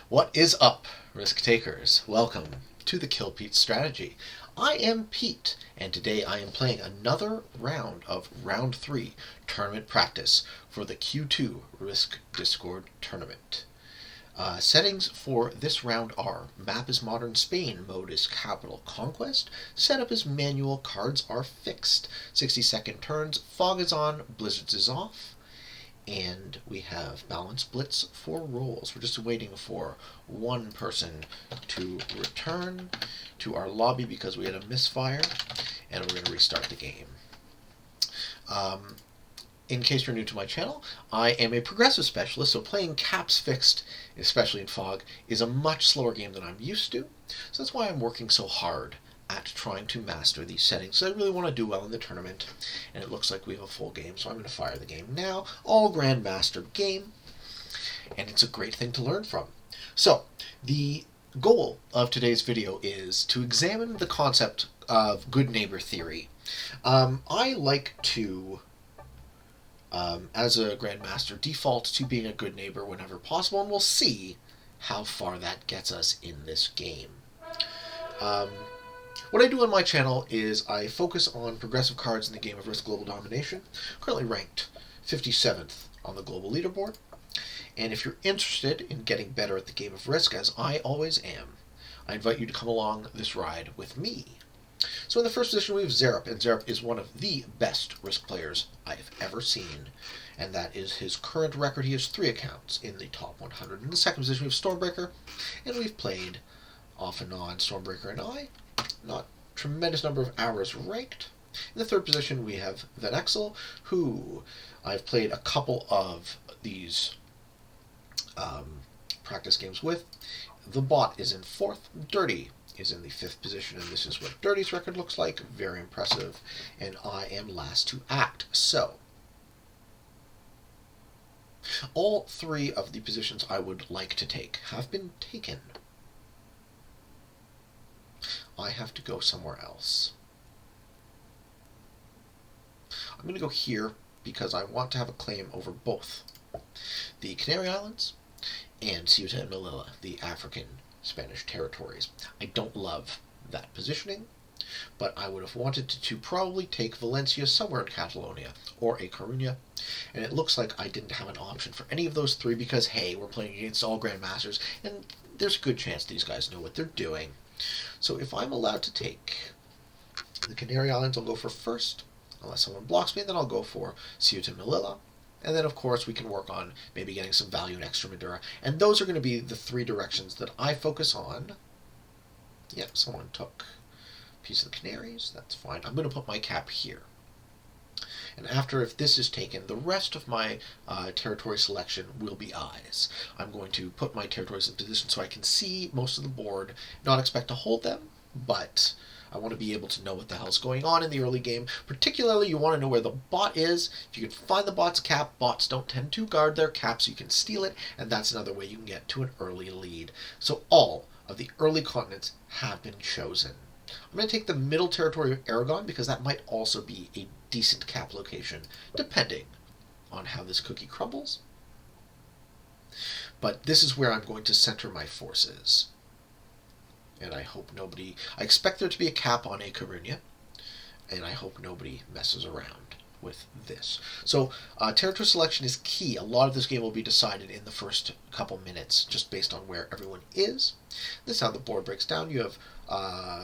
What is up, risk takers? Welcome to the Kill Pete strategy. I am Pete, and today I am playing another round of Round 3 tournament practice for the Q2 Risk Discord tournament. Settings for this round are: map is modern Spain, mode is capital Conquest, setup is manual, cards are fixed, 60-second turns, fog is on, blizzards is off, and we have balanced Blitz for rolls. We're just waiting for one person to return to our lobby because we had a misfire, and we're going to restart the game. In case you're new to my channel, I am a progressive specialist, so playing caps fixed, especially in fog, is a much slower game than I'm used to. So that's why I'm working so hard at trying to master these settings. So I really want to do well in the tournament, and it looks like we have a full game, so I'm going to fire the game now. All Grandmaster game, and it's a great thing to learn from. So, the goal of today's video is to examine the concept of good neighbor theory. I like to, as a Grandmaster, default to being a good neighbor whenever possible, and we'll see how far that gets us in this game. What I do on my channel is I focus on progressive cards in the game of Risk Global Domination, currently ranked 57th on the global leaderboard. And if you're interested in getting better at the game of Risk, as I always am, I invite you to come along this ride with me. So in the first position we have xerip, and xerip is one of the best Risk players I've ever seen, and that is his current record. He has 3 accounts in the top 100. In the second position we have Stormbreaker, and we've played off and on, Stormbreaker and I. Not tremendous number of hours ranked. In the third position we have vxel, who I've played a couple of these practice games with. The bot is in 4th. Dirty is in the 5th position, and this is what Dirty's record looks like. Very impressive. And I am last to act. So, all 3 of the positions I would like to take have been taken. I have to go somewhere else. I'm going to go here because I want to have a claim over both the Canary Islands and Ceuta and Melilla, the African Spanish territories. I don't love that positioning, but I would have wanted to probably take Valencia somewhere in Catalonia or A Coruña, and it looks like I didn't have an option for any of those 3 because, hey, we're playing against all Grandmasters, and there's a good chance these guys know what they're doing. So if I'm allowed to take the Canary Islands, I'll go for first. Unless someone blocks me, then I'll go for Ceuta and Melilla. And then, of course, we can work on maybe getting some value in Extremadura. And those are going to be the 3 directions that I focus on. Yep, someone took a piece of the Canaries. That's fine. I'm going to put my cap here. And after, if this is taken, the rest of my territory selection will be eyes. I'm going to put my territories in position so I can see most of the board, not expect to hold them, but I want to be able to know what the hell's going on in the early game. Particularly, you want to know where the bot is. If you can find the bot's cap, bots don't tend to guard their cap, so you can steal it, and that's another way you can get to an early lead. So all of the early continents have been chosen. I'm going to take the middle territory of Aragon because that might also be a decent cap location, depending on how this cookie crumbles. But this is where I'm going to center my forces. And I hope nobody... I expect there to be a cap on A Coruña, and I hope nobody messes around with this. So, territory selection is key. A lot of this game will be decided in the first couple minutes, just based on where everyone is. This is how the board breaks down. You have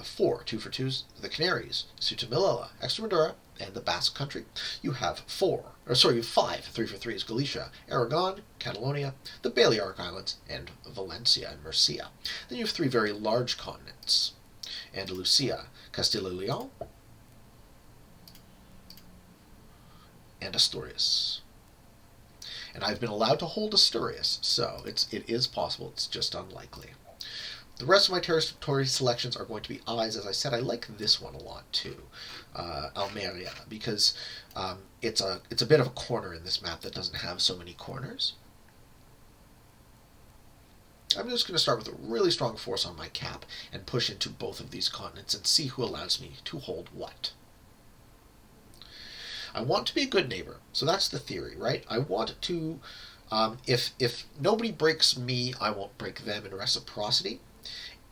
4 2-for-2s, the Canaries, Ceuta Melilla, Extremadura, and the Basque Country. You have 5 3-for-3s, Galicia, Aragon, Catalonia, the Balearic Islands, and Valencia and Murcia. Then you have 3 very large continents: Andalusia, Castilla y León, and Asturias. And I've been allowed to hold Asturias, so it is possible. It's just unlikely. The rest of my territory selections are going to be eyes. As I said, I like this one a lot too, Almeria, because it's a bit of a corner in this map that doesn't have so many corners. I'm just going to start with a really strong force on my cap and push into both of these continents and see who allows me to hold what. I want to be a good neighbor, so that's the theory, right? I want to If nobody breaks me, I won't break them in reciprocity.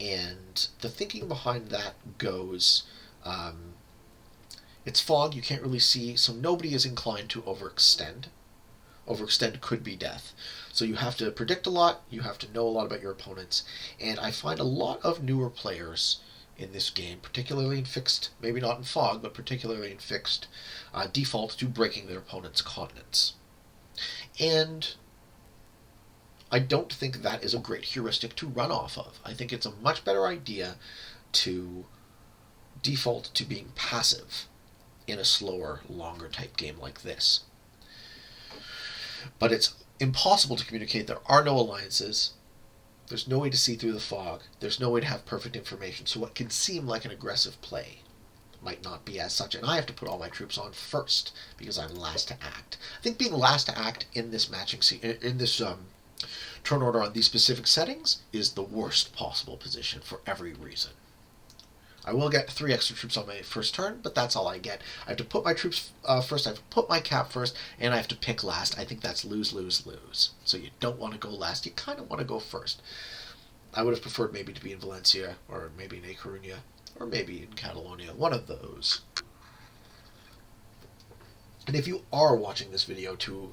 And the thinking behind that goes, it's fog, you can't really see, so nobody is inclined to overextend. Overextend could be death. So you have to predict a lot, you have to know a lot about your opponents, and I find a lot of newer players in this game, particularly in fixed, maybe not in fog, but particularly in fixed, default to breaking their opponent's continents. And I don't think that is a great heuristic to run off of. I think it's a much better idea to default to being passive in a slower, longer type game like this. But it's impossible to communicate. There are no alliances. There's no way to see through the fog. There's no way to have perfect information. So what can seem like an aggressive play might not be as such. And I have to put all my troops on first because I'm last to act. I think being last to act in this in this turn order on these specific settings is the worst possible position for every reason. I will get 3 extra troops on my first turn, but that's all I get. I have to put my troops first, I have to put my cap first, and I have to pick last. I think that's lose, lose, lose. So you don't want to go last, you kind of want to go first. I would have preferred maybe to be in Valencia, or maybe in A Coruña, or maybe in Catalonia, one of those. And if you are watching this video to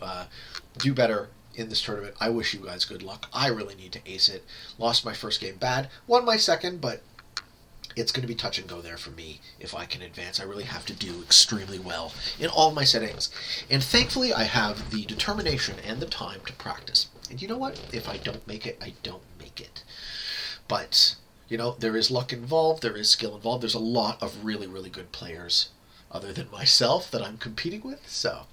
do better in this tournament, I wish you guys good luck. I really need to ace it. Lost my first game bad, won my second, but it's going to be touch and go there for me if I can advance. I really have to do extremely well in all of my settings. And thankfully, I have the determination and the time to practice. And you know what? If I don't make it, I don't make it. But, you know, there is luck involved, there is skill involved. There's a lot of really, really good players other than myself that I'm competing with. So,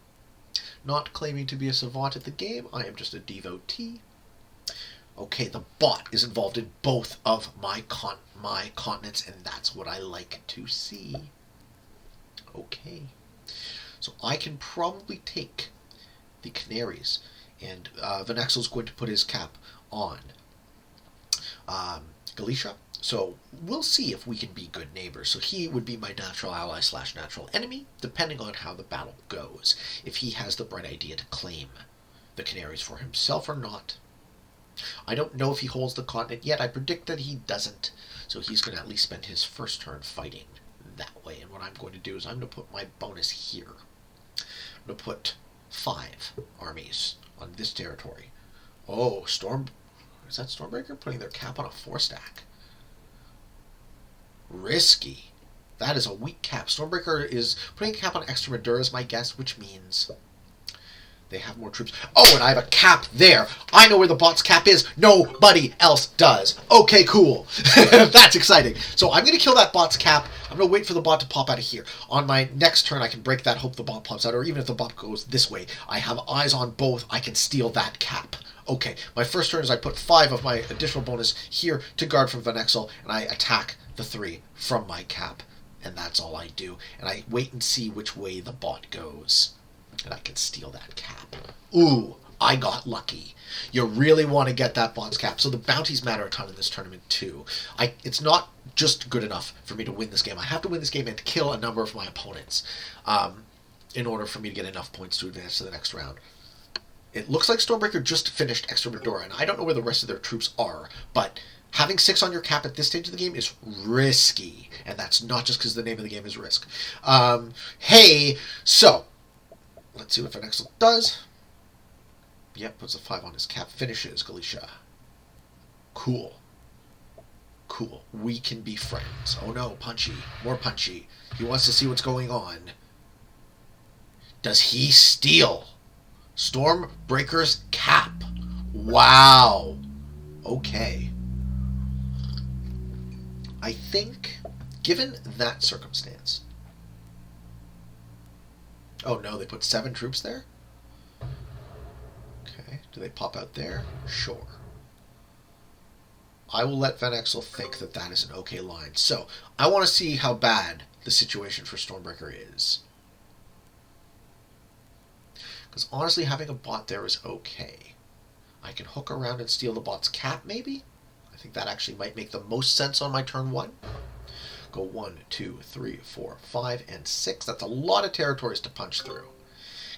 not claiming to be a savant at the game, I am just a devotee. Okay, the bot is involved in both of my continents, and that's what I like to see. Okay, so I can probably take the Canaries, and vxel's going to put his cap on Galicia. So we'll see if we can be good neighbors. So he would be my natural ally / natural enemy, depending on how the battle goes. If he has the bright idea to claim the Canaries for himself or not. I don't know if he holds the continent yet. I predict that he doesn't. So he's going to at least spend his first turn fighting that way. And what I'm going to do is I'm going to put my bonus here. I'm going to put 5 armies on this territory. Oh, is that Stormbreaker putting their cap on a 4-stack? Risky. That is a weak cap. Stormbreaker is putting a cap on Extremadura is my guess, which means they have more troops. Oh, and I have a cap there. I know where the bot's cap is. Nobody else does. Okay, cool. That's exciting. So I'm going to kill that bot's cap. I'm going to wait for the bot to pop out of here. On my next turn, I can break that, hope the bot pops out, or even if the bot goes this way, I have eyes on both. I can steal that cap. Okay, my first turn is I put 5 of my additional bonus here to guard from vxel, and I attack the 3 from my cap. And that's all I do. And I wait and see which way the bot goes. And I can steal that cap. Ooh, I got lucky. You really want to get that bot's cap. So the bounties matter a ton in this tournament too. It's not just good enough for me to win this game. I have to win this game and kill a number of my opponents in order for me to get enough points to advance to the next round. It looks like Stormbreaker just finished Extremadura, and I don't know where the rest of their troops are, but having 6 on your cap at this stage of the game is risky. And that's not just because the name of the game is Risk. Hey, so let's see what vxel does. Yep, puts a 5 on his cap. Finishes Galicia. Cool. Cool. We can be friends. Oh no, punchy. More punchy. He wants to see what's going on. Does he steal Stormbreaker's cap? Wow. Okay. I think, given that circumstance... Oh no, they put 7 troops there? Okay, do they pop out there? Sure. I will let vxel think that that is an okay line. So, I want to see how bad the situation for Stormbreaker is. Because honestly, having a bot there is okay. I can hook around and steal the bot's cap, maybe? I think that actually might make the most sense on my turn 1. Go 1, 2, 3, 4, 5, and 6. That's a lot of territories to punch through.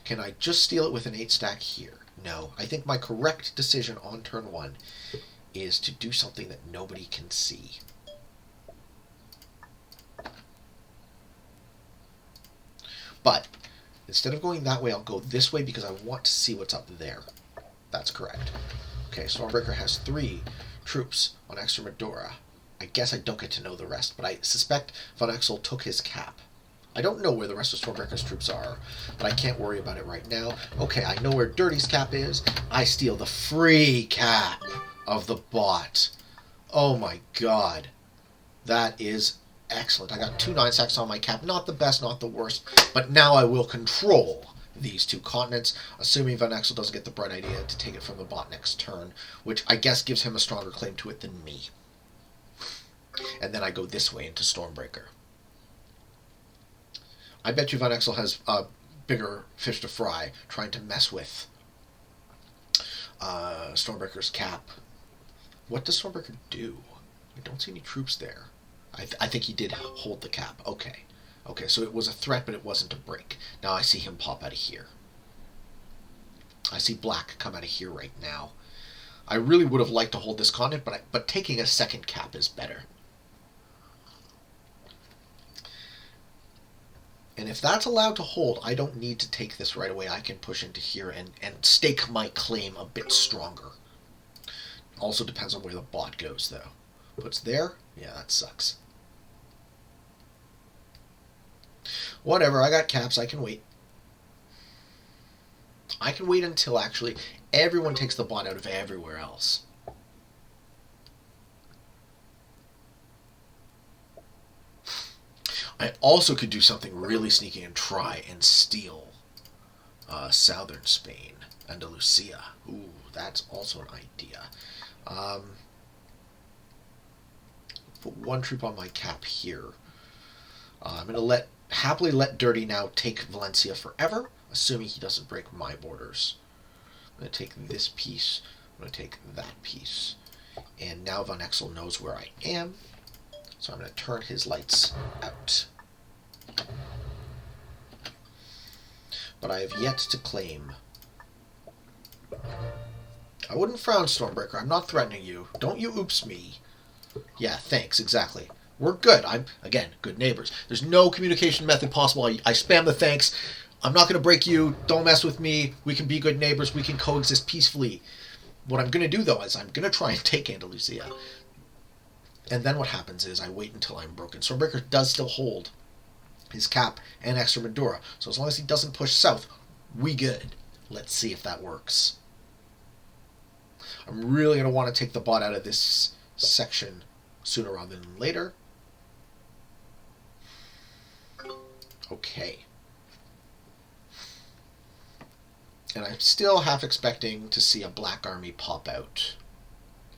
Can I just steal it with an 8-stack here? know. I think my correct decision on turn 1 is to do something that nobody can see. But instead of going that way, I'll go this way because I want to see what's up there. That's correct. Okay, Stormbreaker has 3 troops on Extremadura. I guess I don't get to know the rest, but I suspect vxel took his cap. I don't know where the rest of Stormbreaker's troops are, but I can't worry about it right now. Okay, I know where Dirty's cap is. I steal the free cap of the bot. Oh my god. That is excellent. I got 2 9-sacks on my cap. Not the best, not the worst, but now I will control these 2 continents, assuming vxel doesn't get the bright idea to take it from the bot next turn, which I guess gives him a stronger claim to it than me. And then I go this way into Stormbreaker. I bet you vxel has a bigger fish to fry trying to mess with Stormbreaker's cap. What does Stormbreaker do? I don't see any troops there. I think he did hold the cap. Okay. Okay, so it was a threat, but it wasn't a break. Now I see him pop out of here. I see black come out of here right now. I really would have liked to hold this continent, but taking a second cap is better. And if that's allowed to hold, I don't need to take this right away. I can push into here and stake my claim a bit stronger. Also depends on where the bot goes, though. Puts there? Yeah, that sucks. Whatever, I got caps. I can wait. I can wait until, actually, everyone takes the bot out of everywhere else. I also could do something really sneaky and try and steal southern Spain, Andalusia. Ooh, that's also an idea. Put 1 troop on my cap here. I'm going to happily let Dirty now take Valencia forever, assuming he doesn't break my borders. I'm going to take this piece. I'm going to take that piece. And now vxel knows where I am. So I'm going to turn his lights out. But I have yet to claim. I wouldn't frown, Stormbreaker. I'm not threatening you. Don't you oops me. Yeah, thanks, exactly. We're good. I'm, again, good neighbors. There's no communication method possible. I spam the thanks. I'm not going to break you. Don't mess with me. We can be good neighbors. We can coexist peacefully. What I'm going to do, though, is I'm going to try and take Andalusia. And then what happens is I wait until I'm broken. Stormbreaker does still hold his cap and Extremadura. So as long as he doesn't push south, we good. Let's see if that works. I'm really going to want to take the bot out of this section sooner rather than later. Okay. And I'm still half expecting to see a black army pop out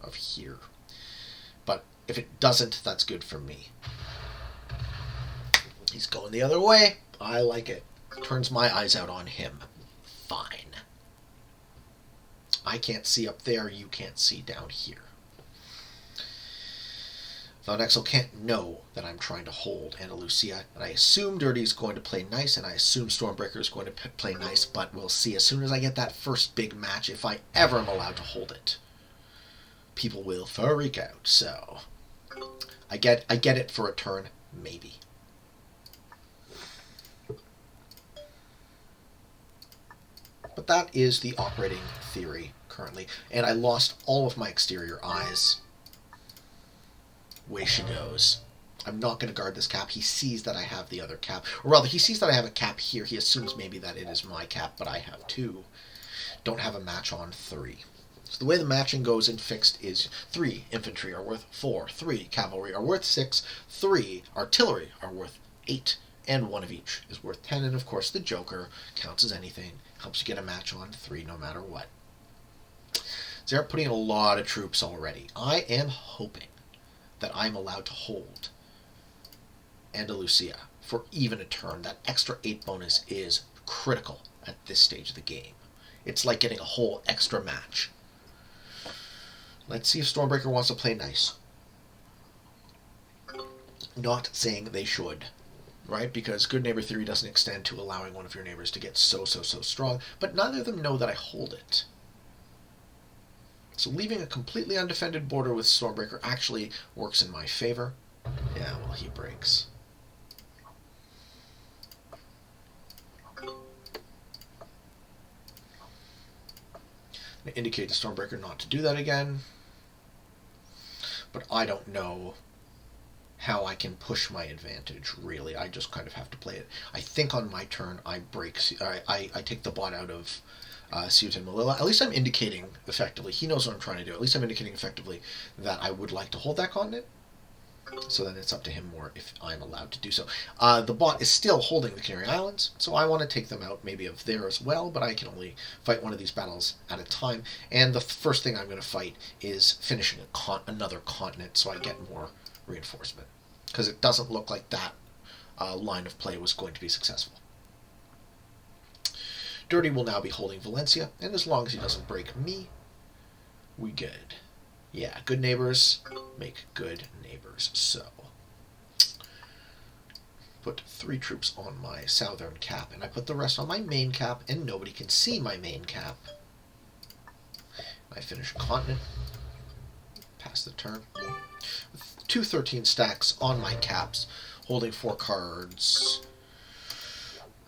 of here. But if it doesn't, that's good for me. He's going the other way. I like it. Turns my eyes out on him. Fine. I can't see up there. You can't see down here. vxel can't know that I'm trying to hold Andalusia, and I assume Dirty's going to play nice, and I assume Stormbreaker is going to play nice, but we'll see as soon as I get that first big match, if I ever am allowed to hold it. People will freak out, so I get it for a turn, maybe. But that is the operating theory currently, and I lost all of my exterior eyes. Way she goes. I'm not going to guard this cap. He sees that I have the other cap. Or rather, he sees that I have a cap here. He assumes maybe that it is my cap, but I have 2. Don't have a match on 3. So the way the matching goes in fixed is 3 infantry are worth 4, 3 cavalry are worth 6, 3 artillery are worth 8, and 1 of each is worth 10. And of course, the Joker counts as anything. Helps you get a match on 3 no matter what. They're putting in a lot of troops already. I am hoping that I'm allowed to hold Andalusia for even a turn. That extra 8 bonus is critical at this stage of the game. It's like getting a whole extra match. Let's see if Stormbreaker wants to play nice. Not saying they should, right? Because good neighbor theory doesn't extend to allowing one of your neighbors to get so strong, but neither of them know that I hold it. So leaving a completely undefended border with Stormbreaker actually works in my favor. Yeah, well, he breaks. I indicate to Stormbreaker not to do that again. But I don't know how I can push my advantage, really. I just kind of have to play it. I think on my turn I break. I take the bot out of Ciut and Melilla. At least I'm indicating effectively. He knows what I'm trying to do. At least I'm indicating effectively that I would like to hold that continent. So then it's up to him more if I'm allowed to do so. The bot is still holding the Canary Islands, so I want to take them out maybe of there as well, but I can only fight one of these battles at a time. And the first thing I'm going to fight is finishing another continent so I get more reinforcement. Because it doesn't look like that line of play was going to be successful. Dirty will now be holding Valencia, and as long as he doesn't break me, we good. Yeah, good neighbors make good neighbors. So, put 3 troops on my southern cap, and I put the rest on my main cap, and nobody can see my main cap. I finish continent, pass the turn. With 2 13 stacks on my caps, holding 4 cards.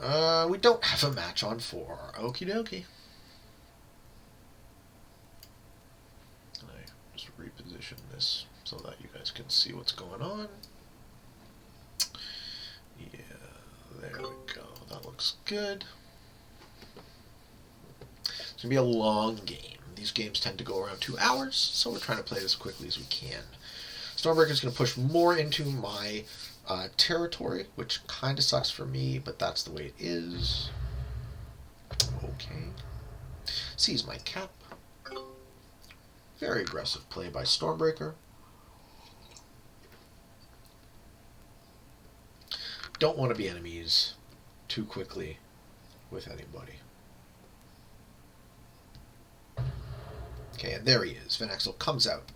We don't have a match on 4. Okie dokie. Reposition this so that you guys can see what's going on. Yeah, there we go. That looks good. It's going to be a long game. These games tend to go around 2 hours, so we're trying to play it as quickly as we can. Stormbreaker is going to push more into my territory, which kind of sucks for me, but that's the way it is. Okay. Seize my cap. Very aggressive play by Stormbreaker. Don't want to be enemies too quickly with anybody. Okay, and there he is. vxel comes out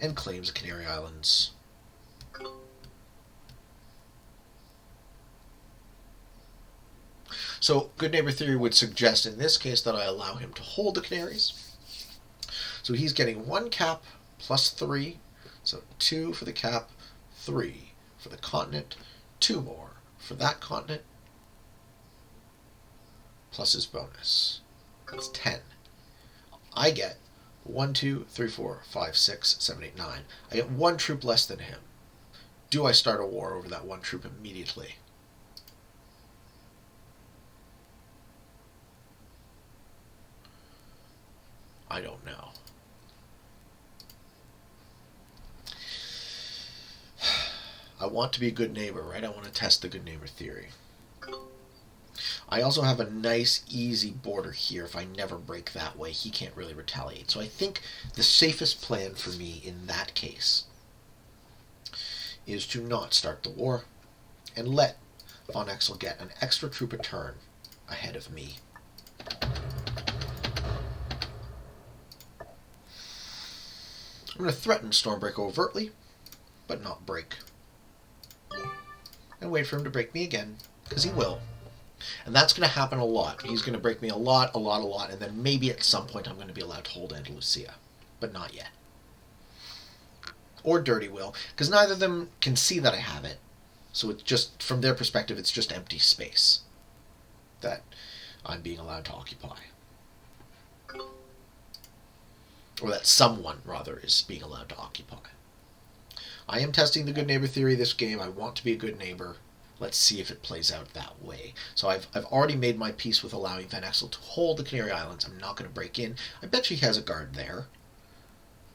and claims the Canary Islands. So, good neighbor theory would suggest in this case that I allow him to hold the Canaries. So he's getting 1 cap plus 3. So 2 for the cap, 3 for the continent, 2 more for that continent, plus his bonus. That's 10. I get 1, 2, 3, 4, 5, 6, 7, 8, 9. I get 1 troop less than him. Do I start a war over that 1 troop immediately? I don't know. I want to be a good neighbor, right? I want to test the good neighbor theory. I also have a nice, easy border here. If I never break that way, he can't really retaliate. So I think the safest plan for me in that case is to not start the war and let von vxel get an extra troop a turn ahead of me. I'm going to threaten Stormbreaker overtly, but not break. And wait for him to break me again, because he will. And that's going to happen a lot. He's going to break me a lot, and then maybe at some point I'm going to be allowed to hold Andalusia. But not yet. Or Dirty will, because neither of them can see that I have it. So it's just, from their perspective, it's just empty space that I'm being allowed to occupy. Or that someone, rather, is being allowed to occupy. I am testing the good neighbor theory this game. I want to be a good neighbor. Let's see if it plays out that way. So I've already made my peace with allowing vxel to hold the Canary Islands. I'm not going to break in. I bet you he has a guard there.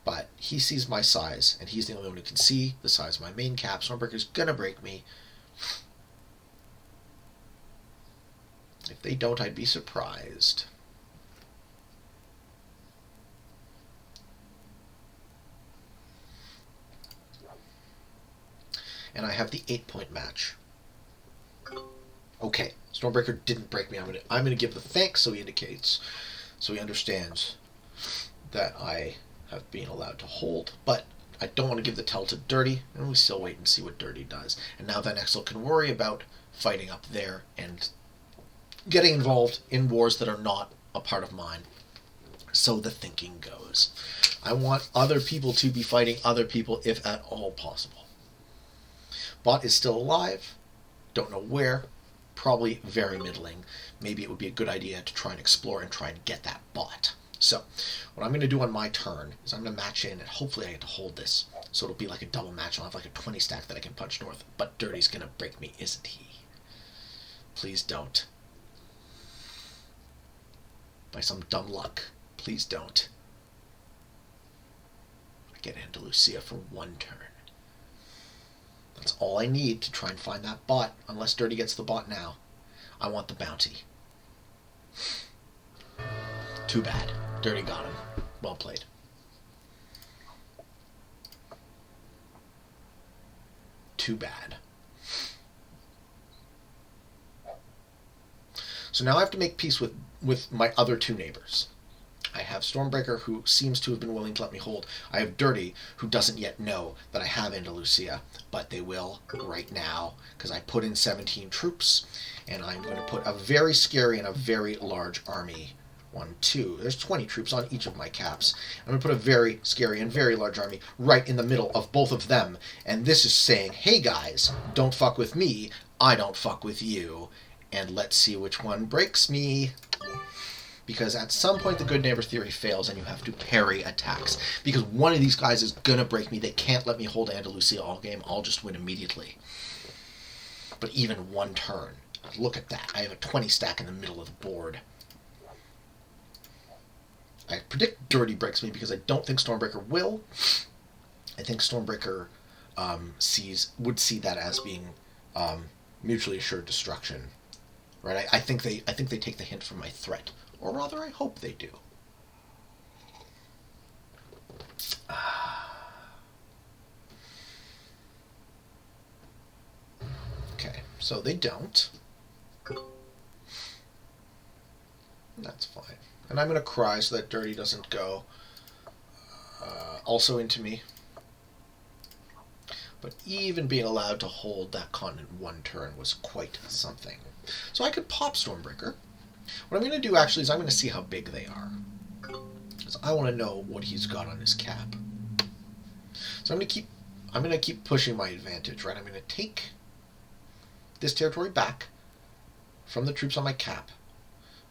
But he sees my size, and he's the only one who can see the size of my main cap. Stormbreaker's going to break me. If they don't, I'd be surprised. And I have the 8-point match. Okay, Stormbreaker didn't break me. I'm gonna give the thanks so he indicates, so he understands that I have been allowed to hold. But I don't want to give the tell to Dirty, and we still wait and see what Dirty does. And now vxel can worry about fighting up there and getting involved in wars that are not a part of mine. So the thinking goes. I want other people to be fighting other people if at all possible. Bot is still alive. Don't know where. Probably very middling. Maybe it would be a good idea to try and explore and try and get that bot. So what I'm going to do on my turn is I'm going to match in, and hopefully I get to hold this. So it'll be like a double match. I'll have like a 20 stack that I can punch north. But Dirty's going to break me, isn't he? Please don't. By some dumb luck. Please don't. I get Andalusia for one turn. That's all I need to try and find that bot, unless Dirty gets the bot now. I want the bounty. Too bad. Dirty got him. Well played. Too bad. So now I have to make peace with my other two neighbors. I have Stormbreaker, who seems to have been willing to let me hold. I have Dirty, who doesn't yet know that I have Andalusia, but they will right now, because I put in 17 troops, and I'm going to put a very scary and a very large army. 1, 2. There's 20 troops on each of my caps. I'm going to put a very scary and very large army right in the middle of both of them, and this is saying, hey guys, don't fuck with me, I don't fuck with you, and let's see which one breaks me. Because at some point the good neighbor theory fails and you have to parry attacks. Because one of these guys is going to break me. They can't let me hold Andalusia all game. I'll just win immediately. But even one turn. Look at that. I have a 20 stack in the middle of the board. I predict Dirty breaks me because I don't think Stormbreaker will. I think Stormbreaker would see that as being mutually assured destruction. Right? I think they take the hint from my threat. Or rather, I hope they do. Okay, so they don't. That's fine. And I'm going to cry so that Dirty doesn't go also into me. But even being allowed to hold that continent one turn was quite something. So I could pop Stormbreaker. What I'm going to do actually is I'm going to see how big they are. Because I want to know what he's got on his cap. So I'm going to keep pushing my advantage, right? I'm going to take this territory back from the troops on my cap.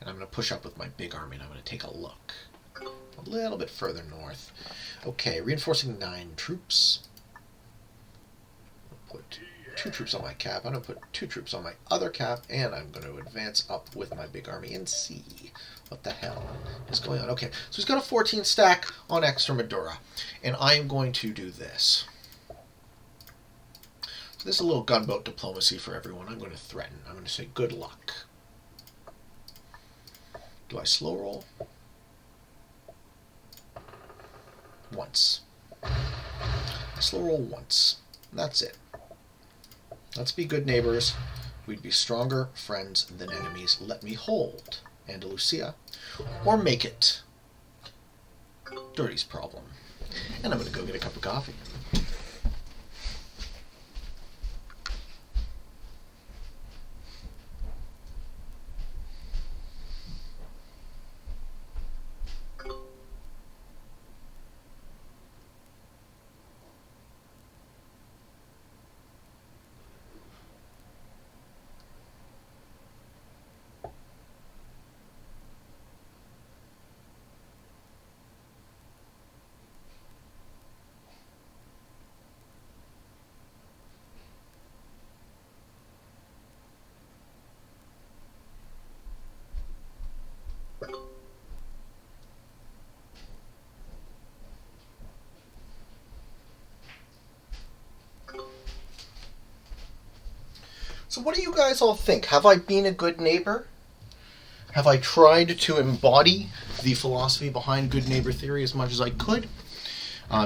And I'm going to push up with my big army and I'm going to take a look. A little bit further north. Okay, reinforcing 9 troops. Put 2 troops on my cap. I'm going to put 2 troops on my other cap, and I'm going to advance up with my big army and see what the hell is going on. Okay, so he's got a 14 stack on Extremadura, and I am going to do this. So this is a little gunboat diplomacy for everyone. I'm going to threaten. I'm going to say good luck. Do I slow roll? Once. I slow roll once. That's it. Let's be good neighbors. We'd be stronger friends than enemies. Let me hold Andalusia. Or make it Dirty's problem. And I'm going to go get a cup of coffee. So what do you guys all think? Have I been a good neighbor? Have I tried to embody the philosophy behind good neighbor theory as much as I could?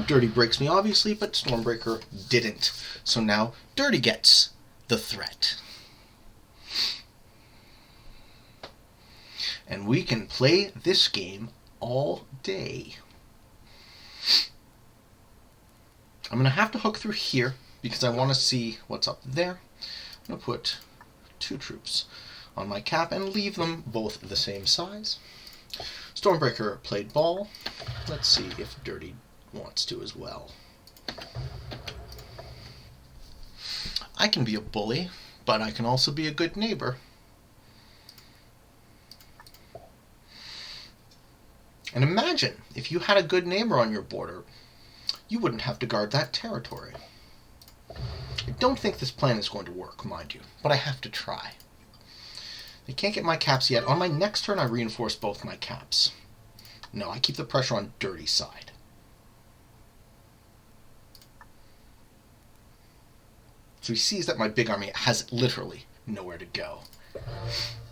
Dirty breaks me, obviously, but Stormbreaker didn't. So now Dirty gets the threat. And we can play this game all day. I'm going to have to hook through here because I want to see what's up there. I'm going to put 2 troops on my cap and leave them both the same size. Stormbreaker played ball. Let's see if Dirty wants to as well. I can be a bully, but I can also be a good neighbor. And imagine, if you had a good neighbor on your border, you wouldn't have to guard that territory. I don't think this plan is going to work, mind you, but I have to try. They can't get my caps yet. On my next turn, I reinforce both my caps. No, I keep the pressure on Dirty's side. So he sees that my big army has literally nowhere to go.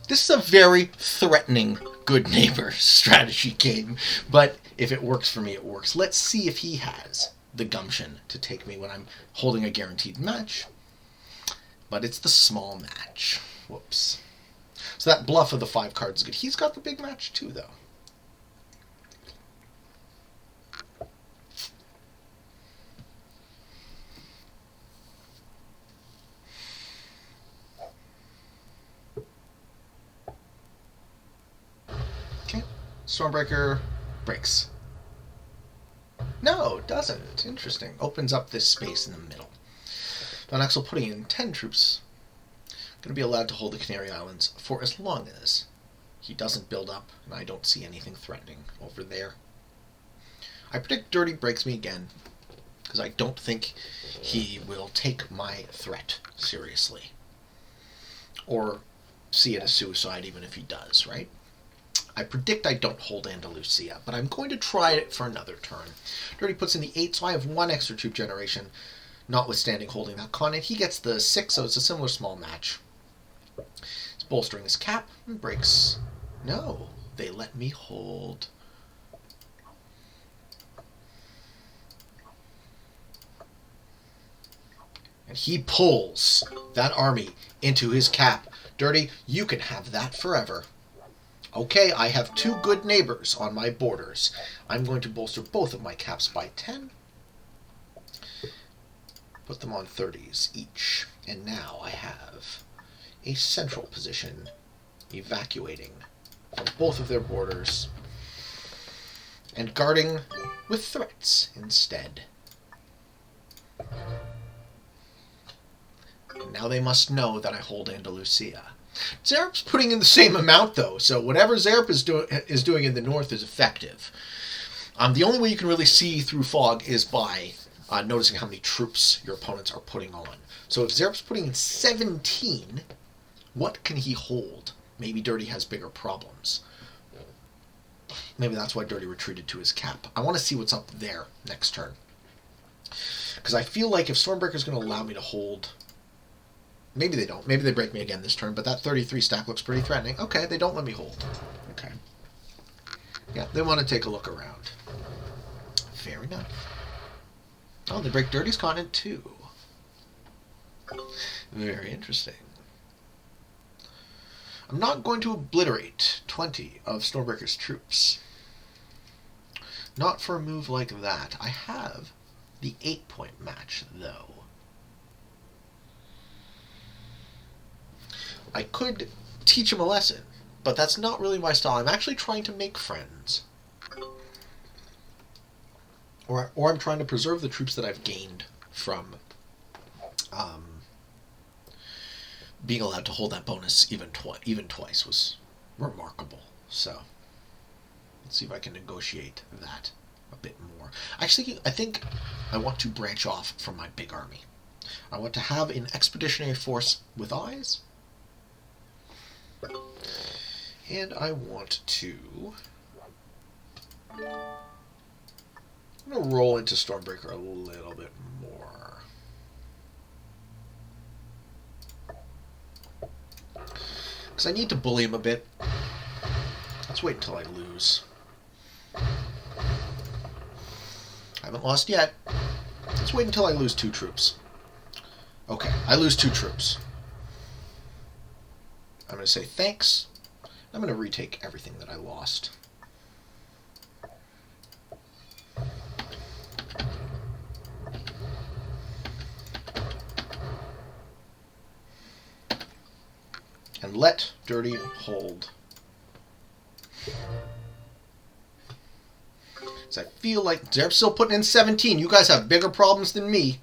This is a very threatening good neighbor strategy game, but if it works for me, it works. Let's see if he has the gumption to take me when I'm holding a guaranteed match. But it's the small match. Whoops. So that bluff of the 5 cards is good. He's got the big match too, though. Okay. Stormbreaker breaks. No, it doesn't. Interesting. Opens up this space in the middle. vxel putting in 10 troops. Going to be allowed to hold the Canary Islands for as long as he doesn't build up, and I don't see anything threatening over there. I predict Dirty breaks me again, because I don't think he will take my threat seriously. Or see it as suicide even if he does, right? I predict I don't hold Andalusia, but I'm going to try it for another turn. Dirty puts in the 8, so I have 1 extra troop generation, notwithstanding holding that continent. He gets the 6, so it's a similar small match. He's bolstering his cap and breaks. No, they let me hold. And he pulls that army into his cap. Dirty, you can have that forever. Okay, I have 2 good neighbors on my borders. I'm going to bolster both of my caps by 10. Put them on 30s each. And now I have a central position evacuating from both of their borders and guarding with threats instead. And now they must know that I hold Andalusia. xerip's putting in the same amount, though, so whatever xerip is doing in the north is effective. The only way you can really see through fog is by noticing how many troops your opponents are putting on. So if xerip's putting in 17, what can he hold? Maybe Dirty has bigger problems. Maybe that's why Dirty retreated to his cap. I want to see what's up there next turn. Because I feel like if Stormbreaker's going to allow me to hold... Maybe they don't. Maybe they break me again this turn, but that 33 stack looks pretty threatening. Okay, they don't let me hold. Okay. Yeah, they want to take a look around. Fair enough. Oh, they break Dirty's continent too. Very interesting. I'm not going to obliterate 20 of Stormbreaker's troops. Not for a move like that. I have the 8-point match, though. I could teach him a lesson, but that's not really my style. I'm actually trying to make friends. Or I'm trying to preserve the troops that I've gained from being allowed to hold that bonus even twice was remarkable. So let's see if I can negotiate that a bit more. Actually, I think I want to branch off from my big army. I want to have an expeditionary force with eyes. And I want to... I'm going to roll into Stormbreaker a little bit more. Because I need to bully him a bit. Let's wait until I lose. I haven't lost yet. Let's wait until I lose 2 troops. Okay, I lose 2 troops. I'm going to say thanks. I'm going to retake everything that I lost. And let Dirty hold. Because I feel like they're still putting in 17. You guys have bigger problems than me.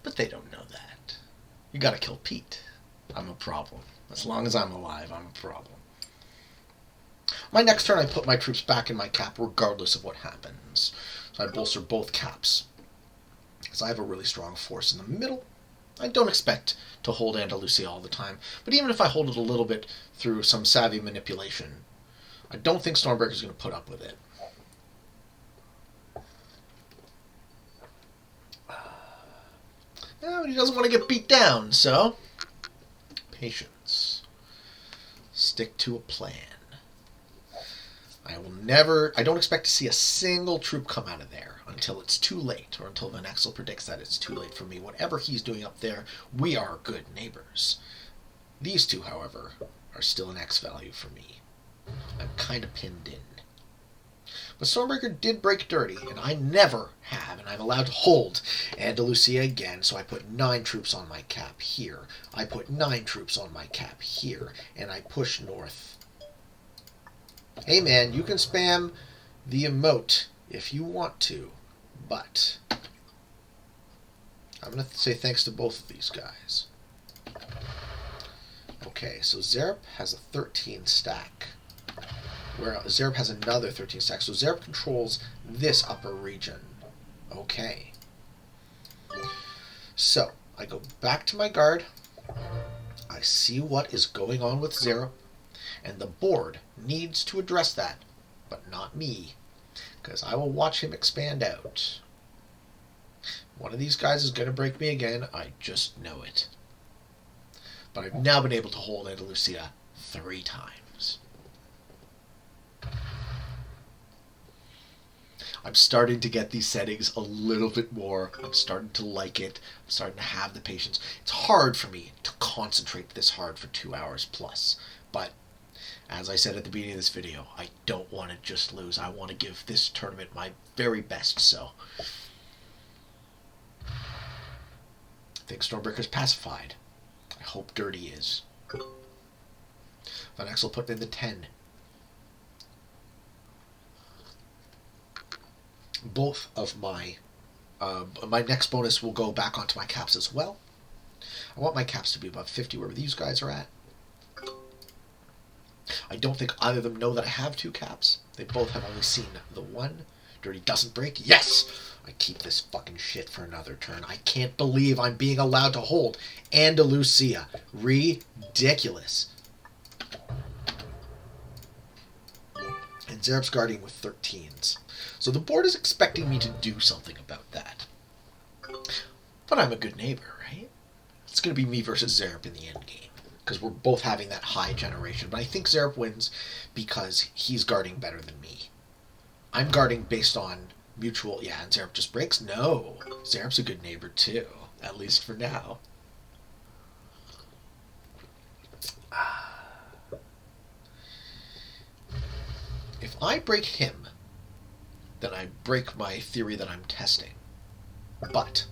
But they don't know that. You gotta kill Pete. I'm a problem. As long as I'm alive, I'm a problem. My next turn, I put my troops back in my cap regardless of what happens. So I bolster both caps. Because I have a really strong force in the middle. I don't expect to hold Andalusia all the time. But even if I hold it a little bit through some savvy manipulation, I don't think Stormbreaker is going to put up with it. Yeah, but he doesn't want to get beat down, so patience. Stick to a plan. I don't expect to see a single troop come out of there until it's too late, or until vxel predicts that it's too late for me. Whatever he's doing up there, we are good neighbors. These two, however, are still an X value for me. I'm kind of pinned in. But Stormbreaker did break dirty, and I never have, and I'm allowed to hold Andalusia again, so I put 9 troops on my cap here. I put 9 troops on my cap here, and I push north. Hey man, you can spam the emote if you want to, but I'm going to say thanks to both of these guys. Okay, so xerip has a 13 stack, where xerip has another 13 stack, so xerip controls this upper region. Okay. So, I go back to my guard, I see what is going on with xerip, and the board needs to address that, but not me, because I will watch him expand out. One of these guys is going to break me again, I just know it. But I've now been able to hold Andalusia 3 times. I'm starting to get these settings a little bit more. I'm starting to like it. I'm starting to have the patience. It's hard for me to concentrate this hard for 2 hours plus, but as I said at the beginning of this video, I don't want to just lose. I want to give this tournament my very best, so I think Stormbreaker's pacified. I hope Dirty is. vxel put in the 10. Both of my next bonus will go back onto my caps as well. I want my caps to be above 50, wherever these guys are at. I don't think either of them know that I have 2 caps. They both have only seen the 1. Dirty doesn't break. Yes! I keep this fucking shit for another turn. I can't believe I'm being allowed to hold Andalusia. Ridiculous. And xerip's guarding with 13s. So the board is expecting me to do something about that. But I'm a good neighbor, right? It's going to be me versus xerip in the end game, because we're both having that high generation. But I think xerip wins because he's guarding better than me. I'm guarding based on mutual... Yeah, and xerip just breaks? No. xerip's a good neighbor too, at least for now. If I break him, then I break my theory that I'm testing. But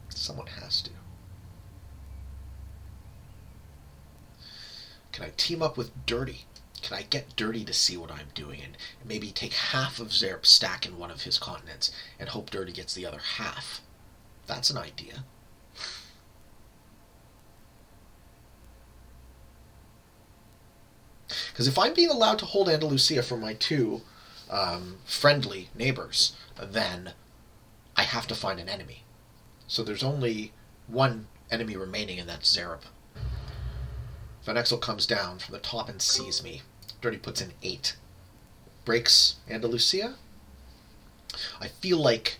someone has to. Can I team up with Dirty? Can I get Dirty to see what I'm doing and maybe take half of xerip's stack in one of his continents and hope Dirty gets the other half? That's an idea. Because if I'm being allowed to hold Andalusia for my 2 friendly neighbors, then I have to find an enemy. So there's only 1 enemy remaining, and that's xerip. vxel comes down from the top and sees me. Dirty puts in 8. Breaks Andalusia. I feel like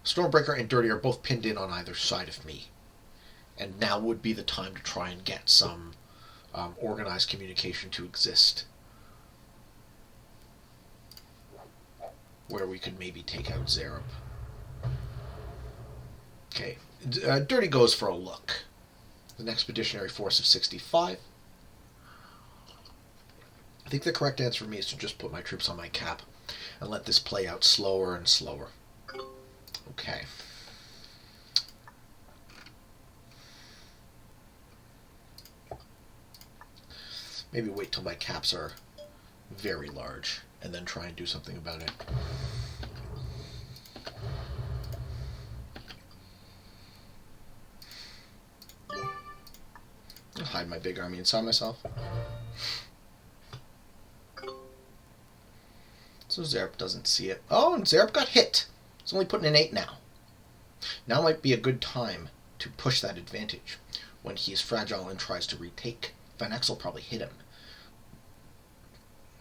Stormbreaker and Dirty are both pinned in on either side of me. And now would be the time to try and get some organized communication to exist, where we could maybe take out xerip. Okay, Dirty goes for a look. An expeditionary force of 65. I think the correct answer for me is to just put my troops on my cap and let this play out slower and slower. Okay. Maybe wait till my caps are very large. and then try and do something about it. I'll hide my big army inside myself. So xerip doesn't see it. Oh, and xerip got hit. It's only putting an 8 now. Now might be a good time to push that advantage. When he's fragile and tries to retake, vxel will probably hit him.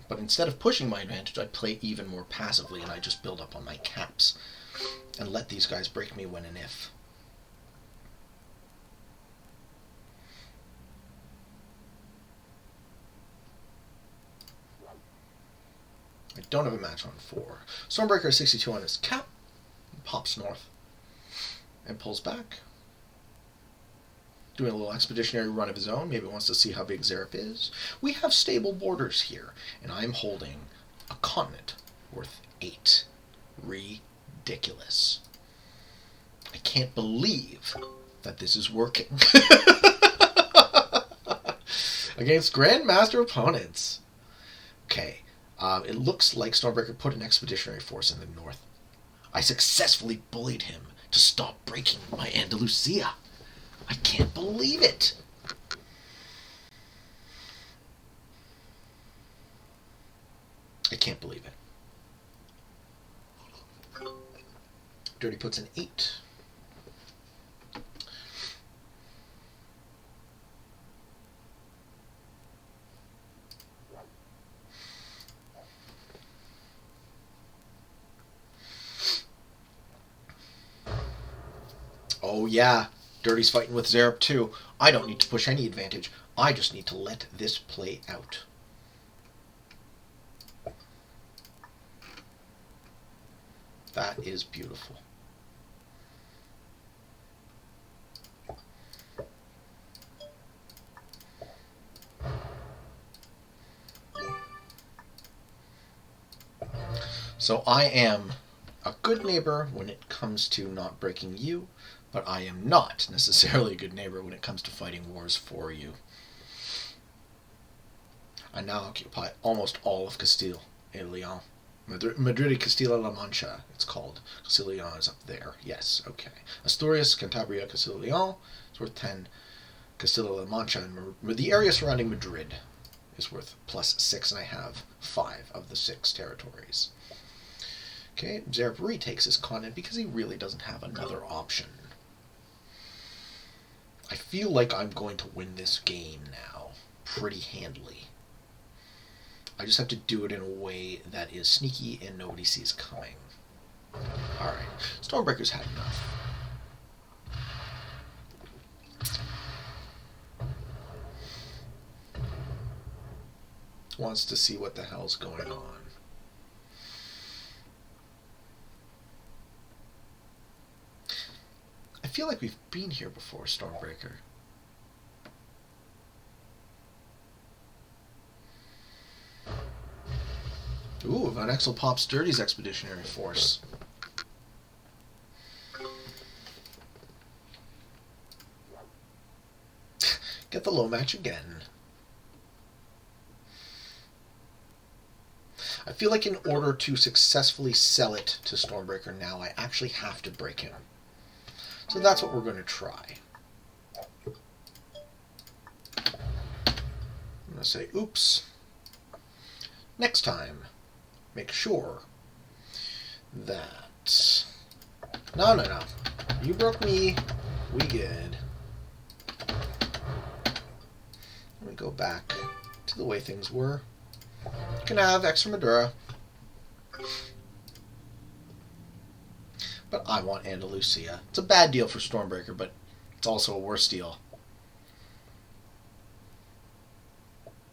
But instead of pushing my advantage, I play even more passively, and I just build up on my caps and let these guys break me when and if. I don't have a match on 4. Stormbreaker 62 on his cap, pops north, and pulls back. Doing a little expeditionary run of his own. Maybe wants to see how big xerip is. We have stable borders here, and I'm holding a continent worth 8. Ridiculous. I can't believe that this is working. Against Grandmaster opponents. Okay, it looks like Stormbreaker put an expeditionary force in the north. I successfully bullied him to stop breaking my Andalusia. I can't believe it. I can't believe it. Dirty puts an 8. Oh yeah, Dirty's fighting with xerip too. I don't need to push any advantage. I just need to let this play out. That is beautiful. So I am a good neighbor when it comes to not breaking you, but I am not necessarily a good neighbor when it comes to fighting wars for you. I now occupy almost all of Castile and Leon. Madrid y Castilla-La Mancha, it's called. Castilla y Leon is up there. Yes, okay. Asturias, Cantabria, Castilla y Leon is worth 10. Castilla-La Mancha and the area surrounding Madrid is worth plus 6, and I have 5 of the 6 territories. Okay, xerip retakes his continent because he really doesn't have another option. I feel like I'm going to win this game now pretty handily. I just have to do it in a way that is sneaky and nobody sees coming. Alright, Stormbreaker's had enough. Wants to see what the hell's going on. I feel like we've been here before, Stormbreaker. Ooh, vxel pops Dirty's expeditionary force. Get the low match again. I feel like in order to successfully sell it to Stormbreaker now, I actually have to break him. So that's what we're going to try. I'm going to say, oops. Next time, make sure that... No. You broke me. We good. Let me go back to the way things were. You can have Extremadura. But I want Andalusia. It's a bad deal for Stormbreaker, but it's also a worse deal.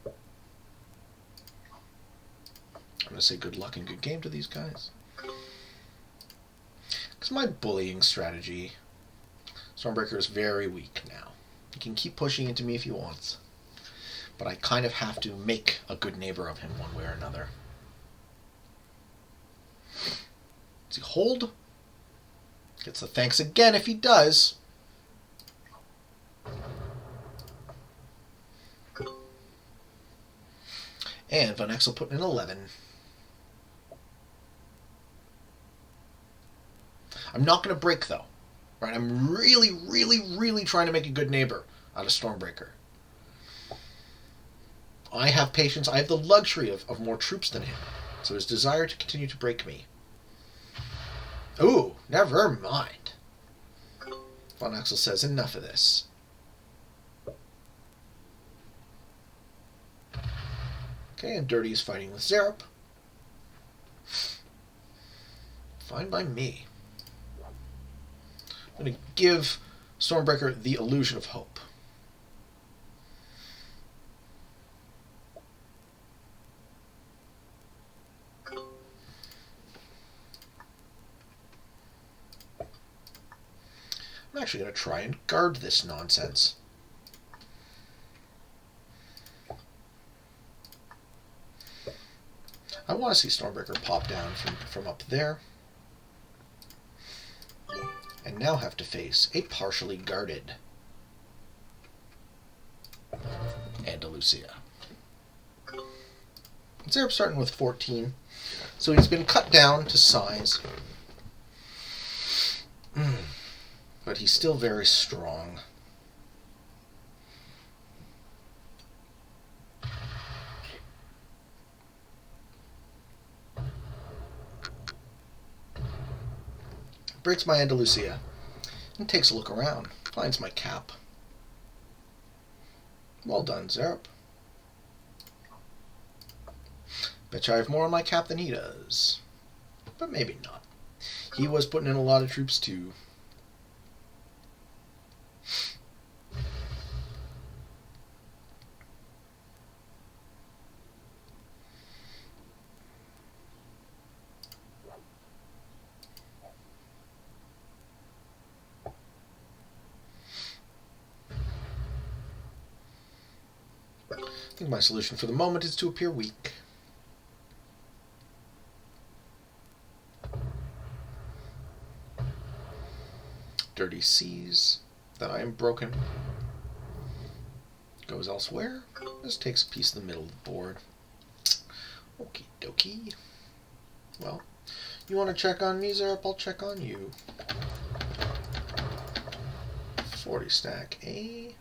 I'm going to say good luck and good game to these guys. Because my bullying strategy, Stormbreaker is very weak now. He can keep pushing into me if he wants. But I kind of have to make a good neighbor of him one way or another. Does he hold? Gets the thanks again if he does. And vxel put in 11. I'm not going to break, though. Right? I'm really, really, really trying to make a good neighbor out of Stormbreaker. I have patience. I have the luxury of more troops than him. So his desire to continue to break me. Ooh, never mind. vxel says, enough of this. Okay, and Dirty is fighting with xerip. Fine by me. I'm going to give Stormbreaker the illusion of hope. I'm actually going to try and guard this nonsense. I want to see Stormbreaker pop down from up there. And now have to face a partially guarded Andalusia. xerip's starting with 14, so he's been cut down to size. But he's still very strong. Breaks my Andalusia and takes a look around. Finds my cap. Well done, xerip. Betcha I have more on my cap than he does. But maybe not. He was putting in a lot of troops too. I think my solution for the moment is to appear weak. Dirty sees that I am broken. Goes elsewhere. Just takes a piece of the middle of the board. Okie dokie. Well, you want to check on me, xerip? I'll check on you. 40 stack A.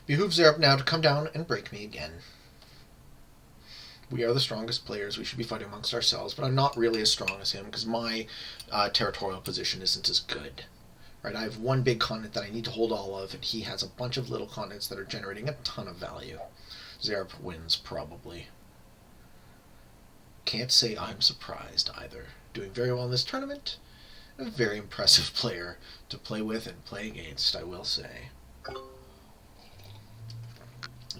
Behooves xerip now to come down and break me again. We are the strongest players. We should be fighting amongst ourselves, but I'm not really as strong as him because my territorial position isn't as good. Right? I have one big continent that I need to hold all of, and he has a bunch of little continents that are generating a ton of value. xerip wins, probably. Can't say I'm surprised either. Doing very well in this tournament. A very impressive player to play with and play against, I will say.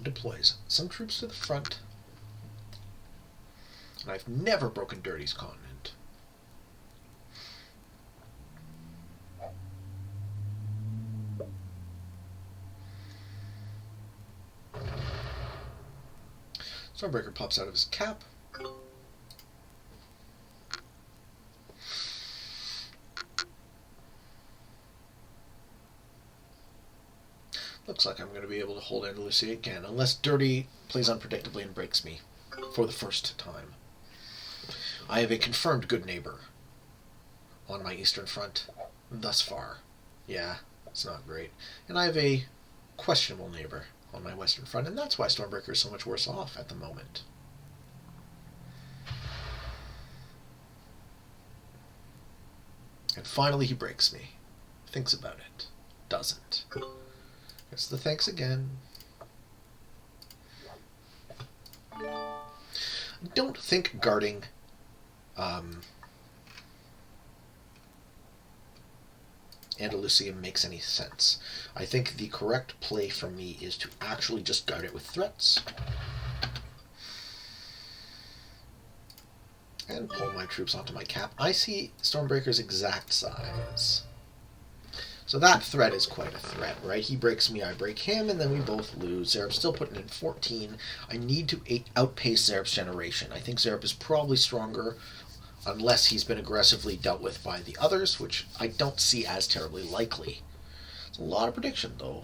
Deploys some troops to the front. And I've never broken Dirty's continent. Stormbreaker pops out of his cap. Looks like I'm going to be able to hold Andalusia again, unless Dirty plays unpredictably and breaks me for the first time. I have a confirmed good neighbor on my eastern front thus far. Yeah, it's not great. And I have a questionable neighbor on my western front, and that's why Stormbreaker is so much worse off at the moment. And finally he breaks me. Thinks about it. Doesn't. It's the thanks again. I don't think guarding Andalusia makes any sense. I think the correct play for me is to actually just guard it with threats. And pull my troops onto my cap. I see Stormbreaker's exact size. So that threat is quite a threat, right? He breaks me, I break him, and then we both lose. xerip's still putting in 14. I need to outpace xerip's generation. I think xerip is probably stronger unless he's been aggressively dealt with by the others, which I don't see as terribly likely. It's a lot of prediction, though.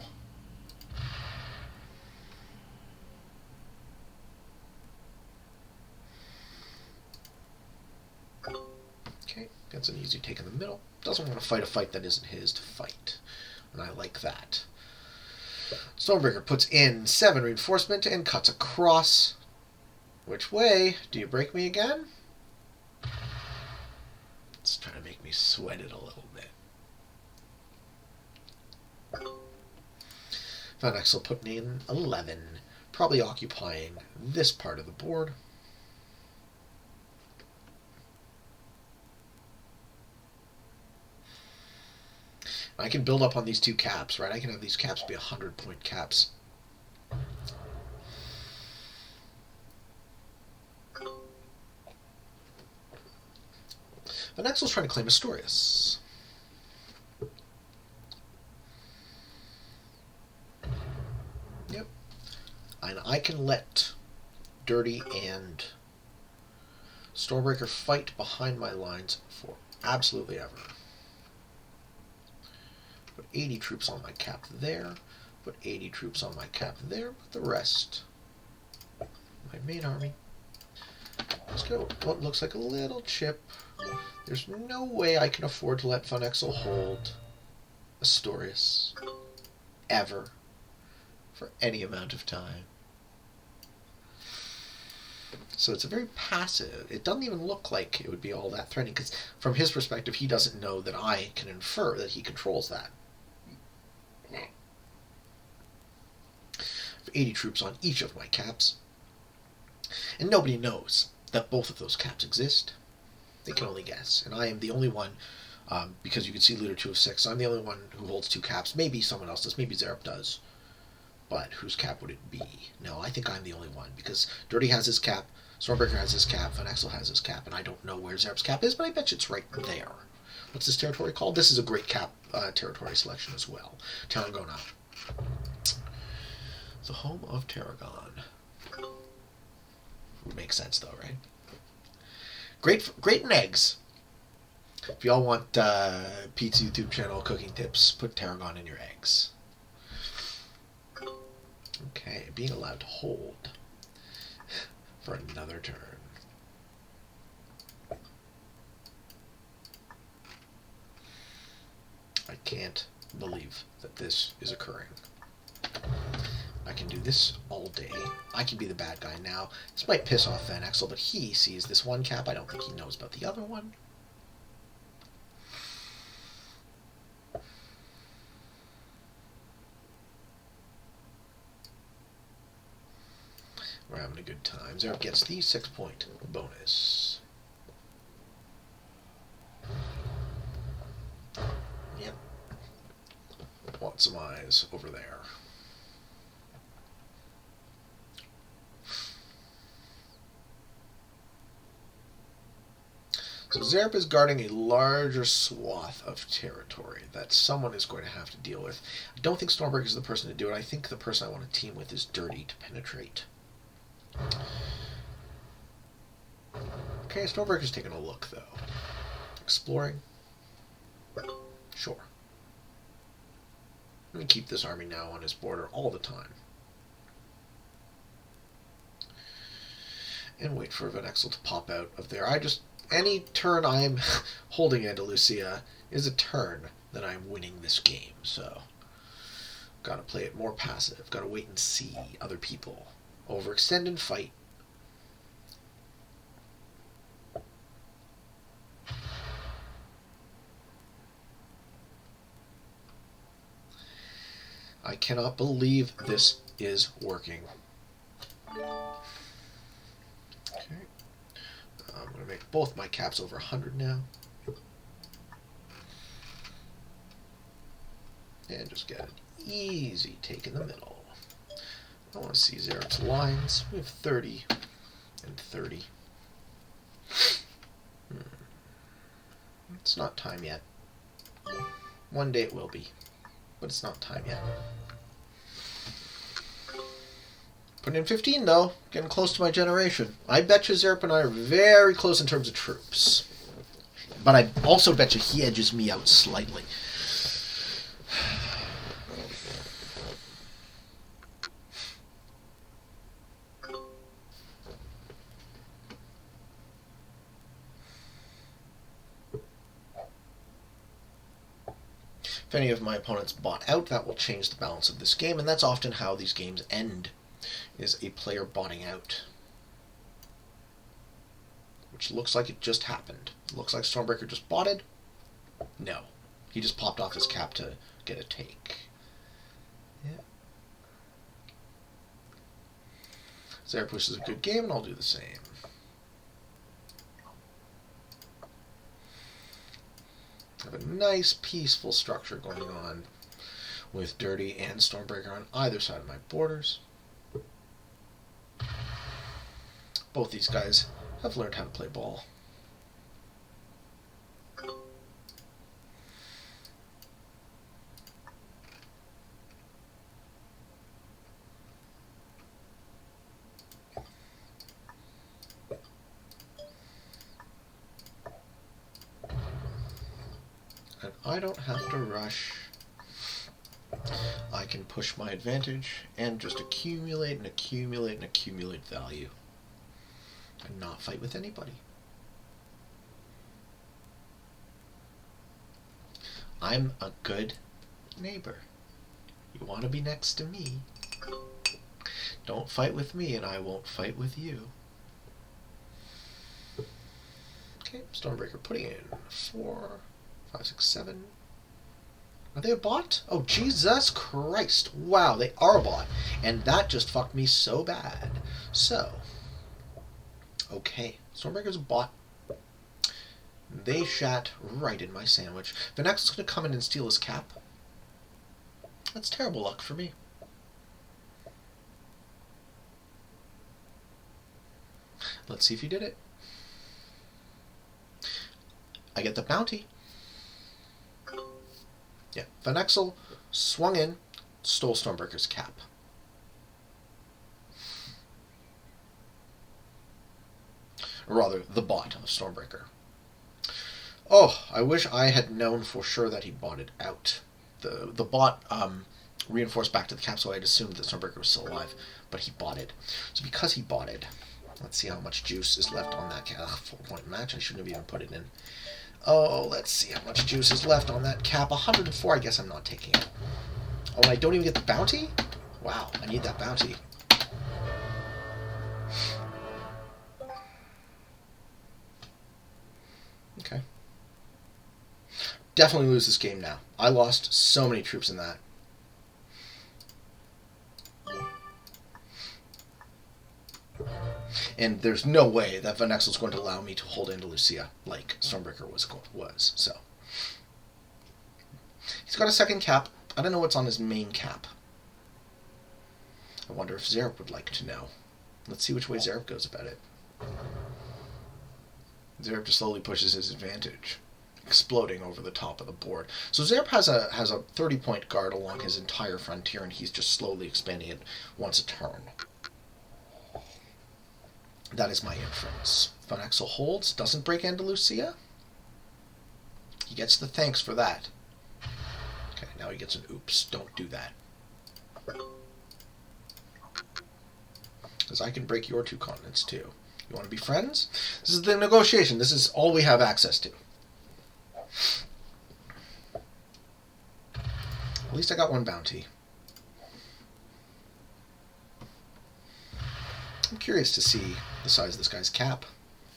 Gets an easy take in the middle. Doesn't want to fight a fight that isn't his to fight. And I like that. Stormbreaker puts in 7 reinforcement and cuts across. Which way? Do you break me again? It's trying to make me sweat it a little bit. vxel putting in 11. Probably occupying this part of the board. I can build up on these 2 caps, right? I can have these caps be 100-point caps. vxel's trying to claim Astorius. Yep. And I can let Dirty and Stormbreaker fight behind my lines for absolutely ever. Put 80 troops on my cap there. Put 80 troops on my cap there. Put the rest. My main army. Let's go. What looks like a little chip. There's no way I can afford to let vxel hold Astorius. Ever. For any amount of time. So it's a very passive. It doesn't even look like it would be all that threatening, because from his perspective, he doesn't know that I can infer that he controls that. 80 troops on each of my caps. And nobody knows that both of those caps exist. They can only guess. And I am the only one, because you can see leader 2 of 6, I'm the only one who holds 2 caps. Maybe someone else does. Maybe xerip does. But whose cap would it be? No, I think I'm the only one, because Dirty has his cap, Stormbreaker has his cap, vxel has his cap, and I don't know where xerip's cap is, but I bet you it's right there. What's this territory called? This is a great cap territory selection as well. Tarragona. The home of Tarragon. Would make sense though, right? Great in eggs. If y'all want Pete's YouTube channel cooking tips, put Tarragon in your eggs. Okay, being allowed to hold for another turn. I can't believe that this is occurring. I can do this all day. I can be the bad guy now. This might piss off vxel, but he sees this one cap. I don't think he knows about the other one. We're having a good time. xerip gets the 6-point bonus. Yep. Want some eyes over there. So xerip is guarding a larger swath of territory that someone is going to have to deal with. I don't think Stormbreaker is the person to do it. I think the person I want to team with is Dirty to penetrate. Okay, Stormbreaker's taking a look, though. Exploring? Sure. Let me keep this army now on his border all the time. And wait for vxel to pop out of there. Any turn I'm holding Andalusia is a turn that I'm winning this game, so gotta play it more passive. Gotta wait and see other people. Overextend and fight. I cannot believe this is working. Okay. I'm going to make both my caps over 100 now. And just get an easy take in the middle. I want to see xerip's lines. We have 30 and 30. It's not time yet. One day it will be, but it's not time yet. Putting in 15 though, getting close to my generation. I bet you xerip and I are very close in terms of troops. But I also bet you he edges me out slightly. If any of my opponents bought out, that will change the balance of this game, and that's often how these games end, is a player botting out. Which looks like it just happened. Looks like Stormbreaker just botted. No. He just popped off his cap to get a take. Yeah. xerip wishes a good game, and I'll do the same. I have a nice, peaceful structure going on with Dirty and Stormbreaker on either side of my borders. Both these guys have learned how to play ball. And I don't have to rush. I can push my advantage and just accumulate and accumulate and accumulate value. And not fight with anybody. I'm a good neighbor. You want to be next to me. Don't fight with me and I won't fight with you. Okay, Stormbreaker putting in 4, 5, 6, 7. Are they a bot? Oh, Jesus Christ. Wow, they are a bot. And that just fucked me so bad. So, okay, Stormbreaker's a bot. They shat right in my sandwich. vxel's going to come in and steal his cap. That's terrible luck for me. Let's see if he did it. I get the bounty. Yeah, vxel swung in, stole Stormbreaker's cap. Or rather, the bot of Stormbreaker. Oh, I wish I had known for sure that he bought it out. The bot reinforced back to the cap, so I had assumed that Stormbreaker was still alive, but he bought it. So because he bought it, let's see how much juice is left on that cap. 4-point match, I shouldn't have even put it in. Oh, let's see how much juice is left on that cap. 104, I guess I'm not taking it. Oh, and I don't even get the bounty? Wow, I need that bounty. Okay. Definitely lose this game now. I lost so many troops in that. And there's no way that vxel's going to allow me to hold Andalusia like Stormbreaker was. So he's got a second cap. I don't know what's on his main cap. I wonder if xerip would like to know. Let's see which way xerip goes about it. xerip just slowly pushes his advantage, exploding over the top of the board. So xerip has a 30-point guard along his entire frontier, and he's just slowly expanding it once a turn. That is my inference. vxel holds, doesn't break Andalusia. He gets the thanks for that. Okay, now he gets an oops. Don't do that. Because I can break your 2 continents too. You want to be friends? This is the negotiation. This is all we have access to. At least I got 1 bounty. I'm curious to see the size of this guy's cap.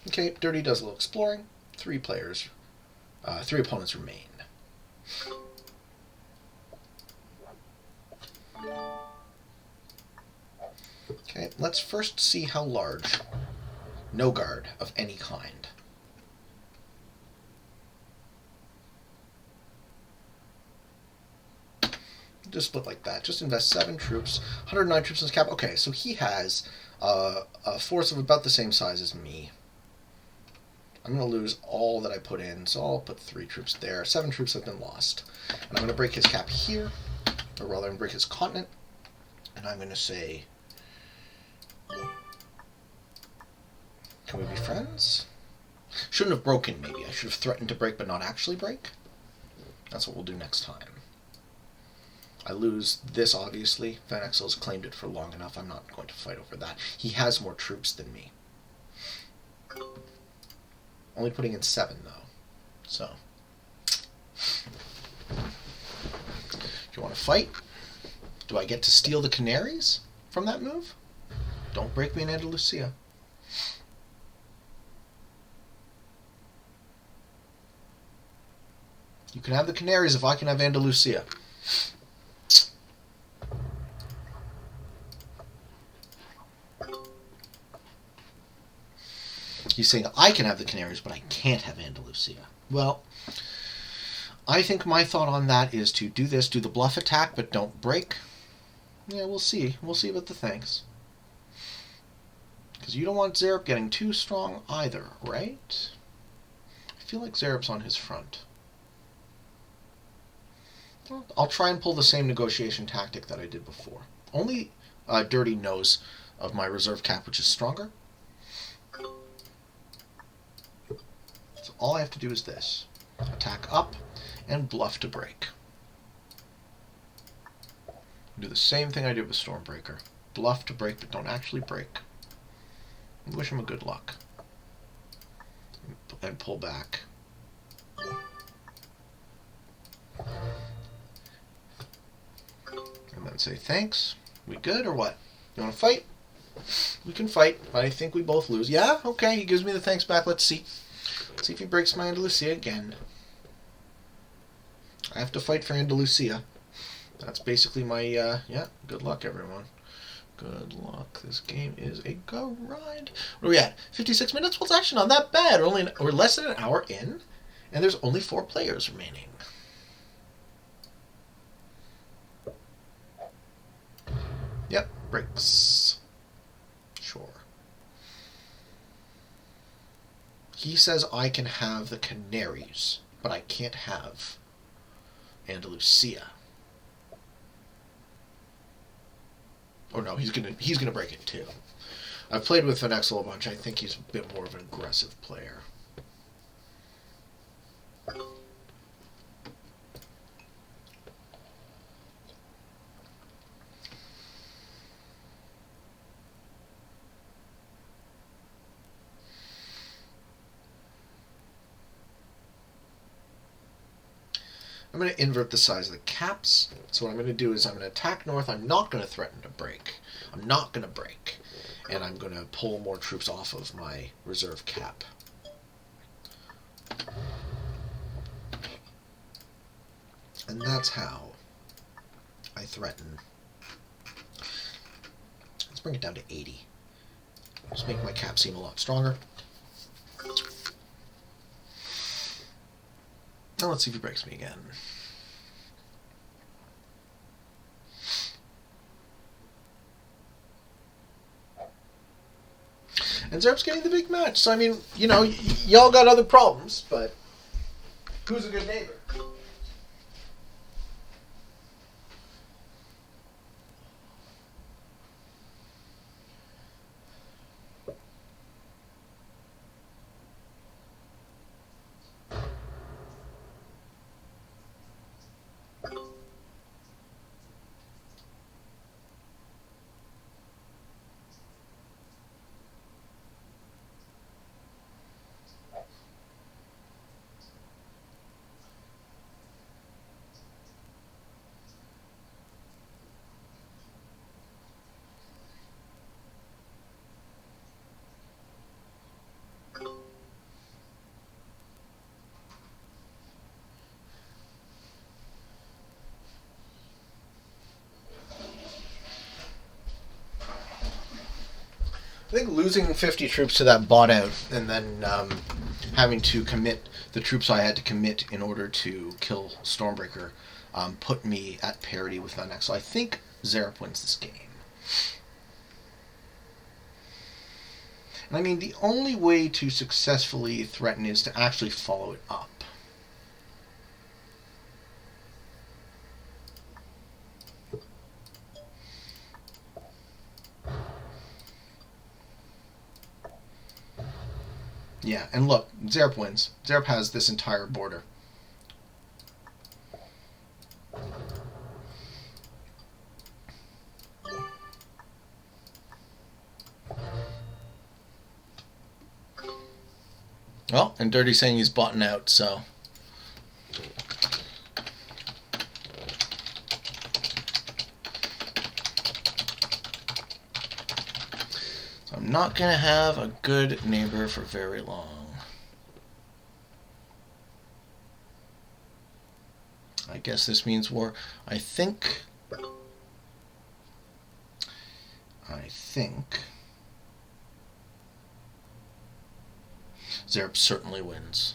Okay, Dirty does a little exploring. 3 opponents remain. Okay, let's first see how large. No guard of any kind. Just split like that. Just invest 7 troops. 109 troops in his cap. Okay, so he has a force of about the same size as me. I'm going to lose all that I put in, so I'll put 3 troops there. 7 troops have been lost. And I'm going to break his cap here, or rather, I'm going to break his continent, and I'm going to say, can we be friends? Shouldn't have broken, maybe. I should have threatened to break, but not actually break. That's what we'll do next time. I lose this, obviously. vxel's claimed it for long enough. I'm not going to fight over that. He has more troops than me. Only putting in 7, though. So. you want to fight? Do I get to steal the canaries from that move? Don't break me in Andalusia. You can have the canaries if I can have Andalusia. He's saying I can have the canaries, but I can't have Andalusia. Well, I think my thought on that is to do this, do the bluff attack, but don't break. Yeah, we'll see. We'll see about the thanks. Because you don't want xerip getting too strong either, right? I feel like xerip's on his front. I'll try and pull the same negotiation tactic that I did before. Only Dirty knows of my reserve cap, which is stronger. So all I have to do is this. Attack up and bluff to break. Do the same thing I did with Stormbreaker. Bluff to break, but don't actually break. Wish him a good luck. And pull back. And then say thanks. We good or what? You want to fight? We can fight, but I think we both lose. Yeah? Okay, he gives me the thanks back. Let's see. Let's see if he breaks my Andalusia again. I have to fight for Andalusia. That's basically my, yeah, good luck, everyone. Good luck. This game is a grind. What are we at? 56 minutes? Well, it's actually not that bad. We're less than an hour in, and there's only 4 players remaining. Yep, breaks. Sure. He says I can have the canaries, but I can't have Andalusia. Oh no, he's gonna break it too. I've played with vxel a bunch. I think he's a bit more of an aggressive player. I'm going to invert the size of the caps. So what I'm going to do is I'm going to attack north. I'm not going to threaten to break. I'm not going to break. And I'm going to pull more troops off of my reserve cap. And that's how I threaten. Let's bring it down to 80. Just make my cap seem a lot stronger. Now let's see if he breaks me again. And xerip's getting the big match. So, I mean, you know, y'all got other problems, but who's a good neighbor? I think losing 50 troops to that bot out and then having to commit the troops I had to commit in order to kill Stormbreaker put me at parity with vxel. So I think xerip wins this game. And I mean, the only way to successfully threaten is to actually follow it up. Yeah, and look, xerip wins. xerip has this entire border. Well, and Dirty's saying he's bought out, so... I'm not going to have a good neighbor for very long. I guess this means war. I think xerip certainly wins.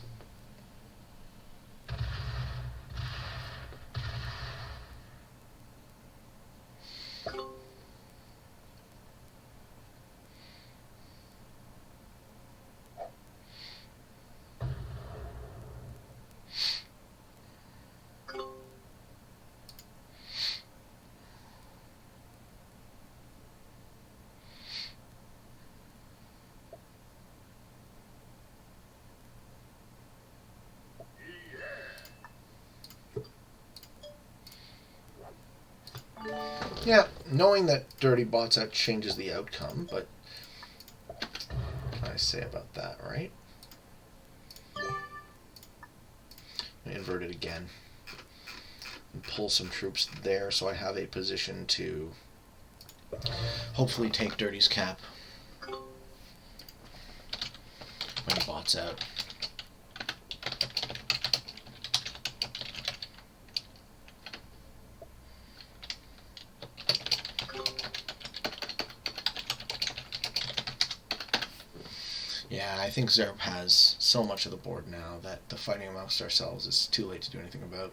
Yeah, knowing that dirty bots out changes the outcome, but what can I say about that, right? Invert it again and pull some troops there so I have a position to hopefully take Dirty's cap when he bots out. Yeah, I think xerip has so much of the board now that the fighting amongst ourselves is too late to do anything about.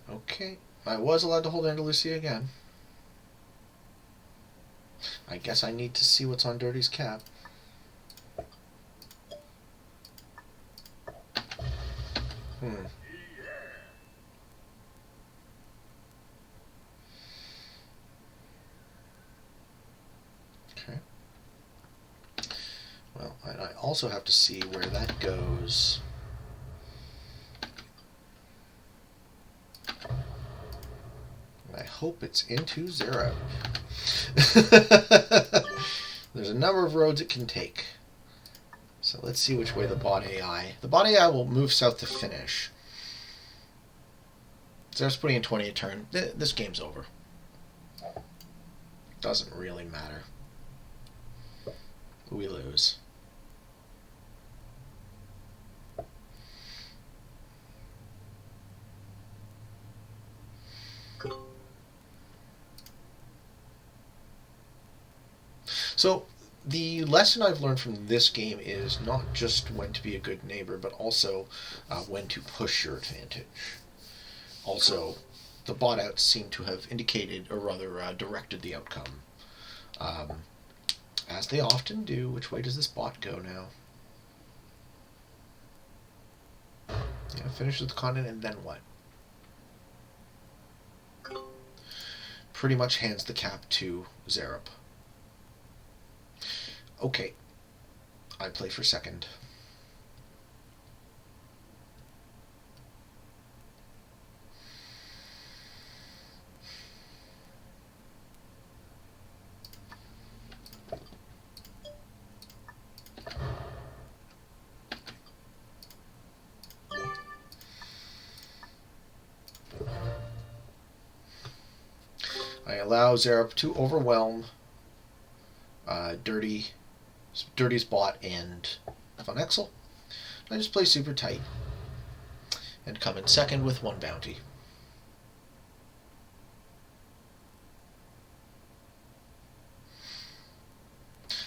Okay, I was allowed to hold Andalusia again. I guess I need to see what's on Dirty's cap. Okay. Well, I also have to see where that goes. I hope it's into xerip. There's a number of roads it can take. So let's see which way the bot AI. The bot AI will move south to finish. xerip's putting in 20 a turn. This game's over. Doesn't really matter. We lose. So the lesson I've learned from this game is not just when to be a good neighbor, but also when to push your advantage. Also, the bot outs seem to have indicated, or rather directed the outcome. As they often do. Which way does this bot go now? Yeah, finishes the continent and then what? Pretty much hands the cap to xerip. Okay, I play for second. I allow xerip to overwhelm Dirty's bot and vxel. I just play super tight and come in second with one bounty.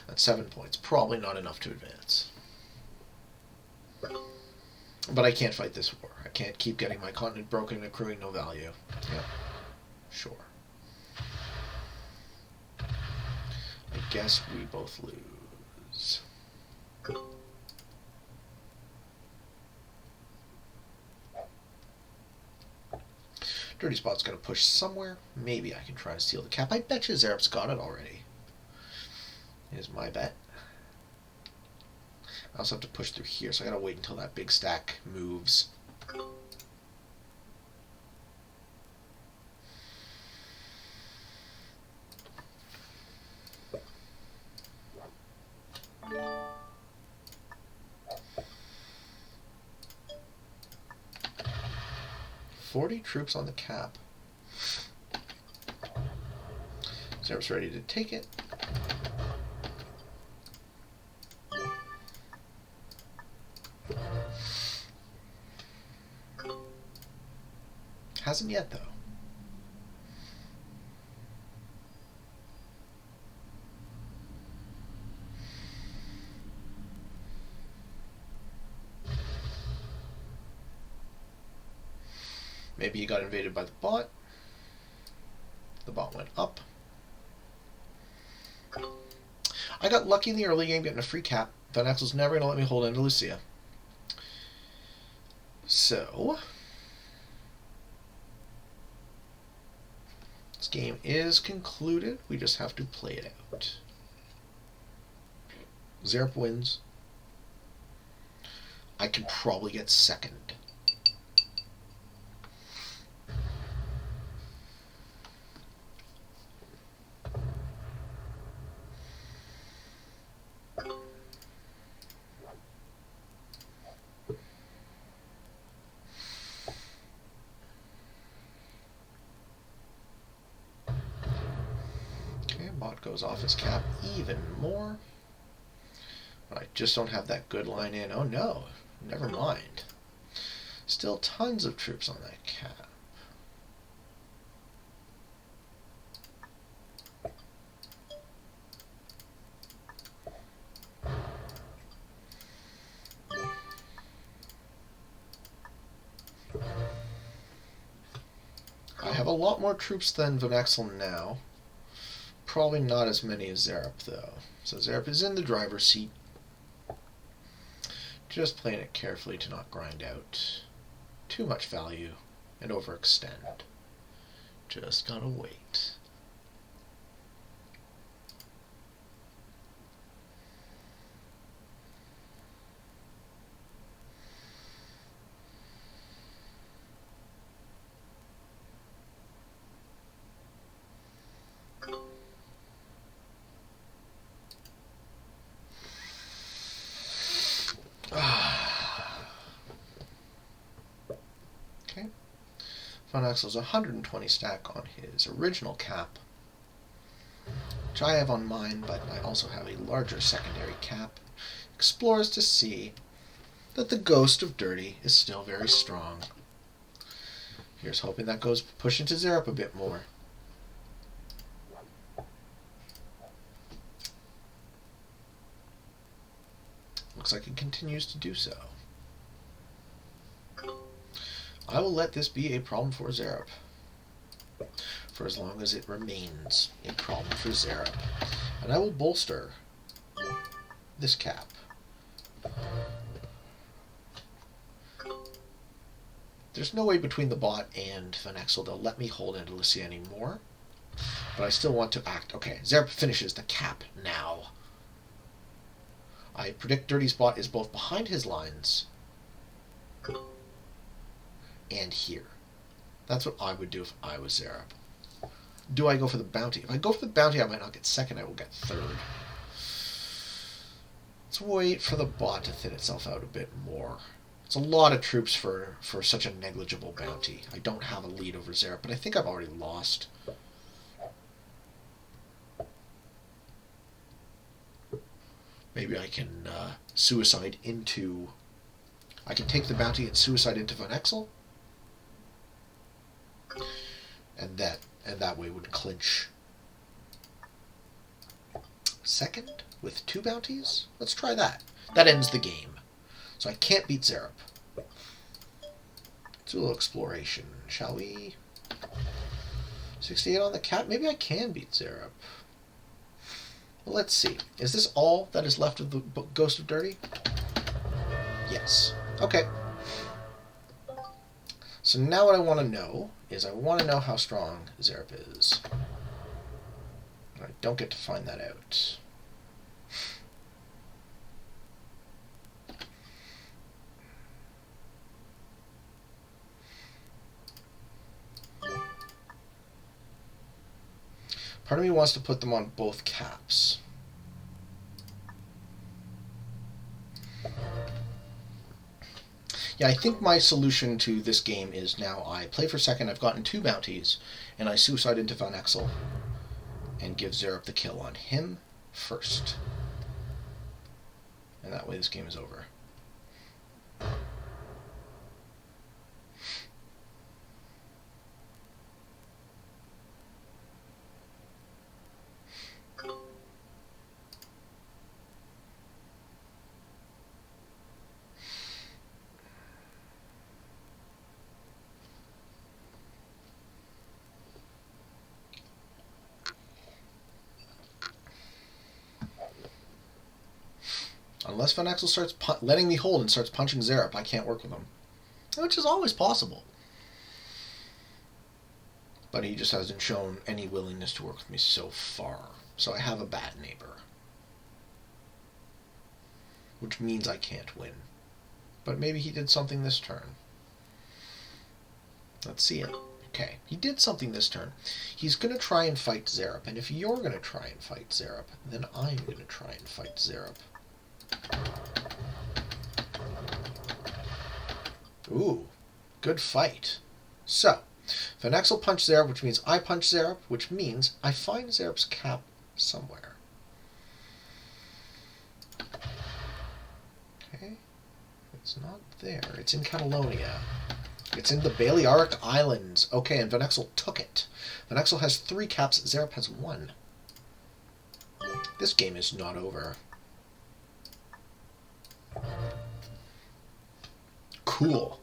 That's 7 points. Probably not enough to advance. But I can't fight this war. I can't keep getting my continent broken and accruing no value. Yeah, sure. I guess we both lose. Dirty Spot's going to push somewhere. Maybe I can try to steal the cap. I bet you xerip's got it already. Is my bet. I also have to push through here, so I gotta wait until that big stack moves. "40 troops on the cap." xerip's ready to take it. Hasn't yet, though. Maybe he got invaded by the bot. The bot went up. I got lucky in the early game getting a free cap. vxel's never going to let me hold Andalusia. So, this game is concluded. We just have to play it out. xerip wins. I can probably get second. Bot goes off his cap even more. But I just don't have that good line in. Oh no, never mind. Still tons of troops on that cap. I have a lot more troops than vxel now. Probably not as many as xerip, though. So xerip is in the driver's seat. Just playing it carefully to not grind out too much value and overextend. Just gotta wait. Okay. vxel's 120 stack on his original cap, which I have on mine, but I also have a larger secondary cap. Explores to see that the ghost of Dirty is still very strong. Here's hoping that goes push into xerip a bit more. Looks like it continues to do so. I will let this be a problem for xerip, for as long as it remains a problem for xerip. And I will bolster this cap. There's no way between the bot and vxel they'll let me hold Andalusia anymore, but I still want to act. Okay, xerip finishes the cap now. I predict Dirty's bot is both behind his lines and here. That's what I would do if I was xerip. Do I go for the bounty? If I go for the bounty, I might not get second, I will get third. Let's wait for the bot to thin itself out a bit more. It's a lot of troops for such a negligible bounty. I don't have a lead over xerip, but I think I've already lost. Maybe I can suicide into... I can take the bounty and suicide into vxel. And that way would clinch second with 2 bounties. Let's try that. That ends the game. So I can't beat xerip. Let's do a little exploration, shall we? 68 on the cap. Maybe I can beat xerip. Well, let's see. Is this all that is left of the Ghost of Dirty? Yes. Okay. So now what I want to know is I want to know how strong xerip is. I don't get to find that out. Part of me wants to put them on both caps. Yeah, I think my solution to this game is now I play for second, I've gotten 2 bounties, and I suicide into vxel and give xerip the kill on him first. And that way this game is over. Unless vxel starts letting me hold and starts punching xerip, I can't work with him. Which is always possible. But he just hasn't shown any willingness to work with me so far. So I have a bad neighbor. Which means I can't win. But maybe he did something this turn. Let's see it. Okay, he did something this turn. He's going to try and fight xerip. And if you're going to try and fight xerip, then I'm going to try and fight xerip. Ooh, good fight. So, vxel punch xerip, which means I punch xerip, which means I find xerip's cap somewhere. Okay, it's not there. It's in Catalonia. It's in the Balearic Islands. Okay, and vxel took it. vxel has 3 caps, xerip has 1. This game is not over. Cool.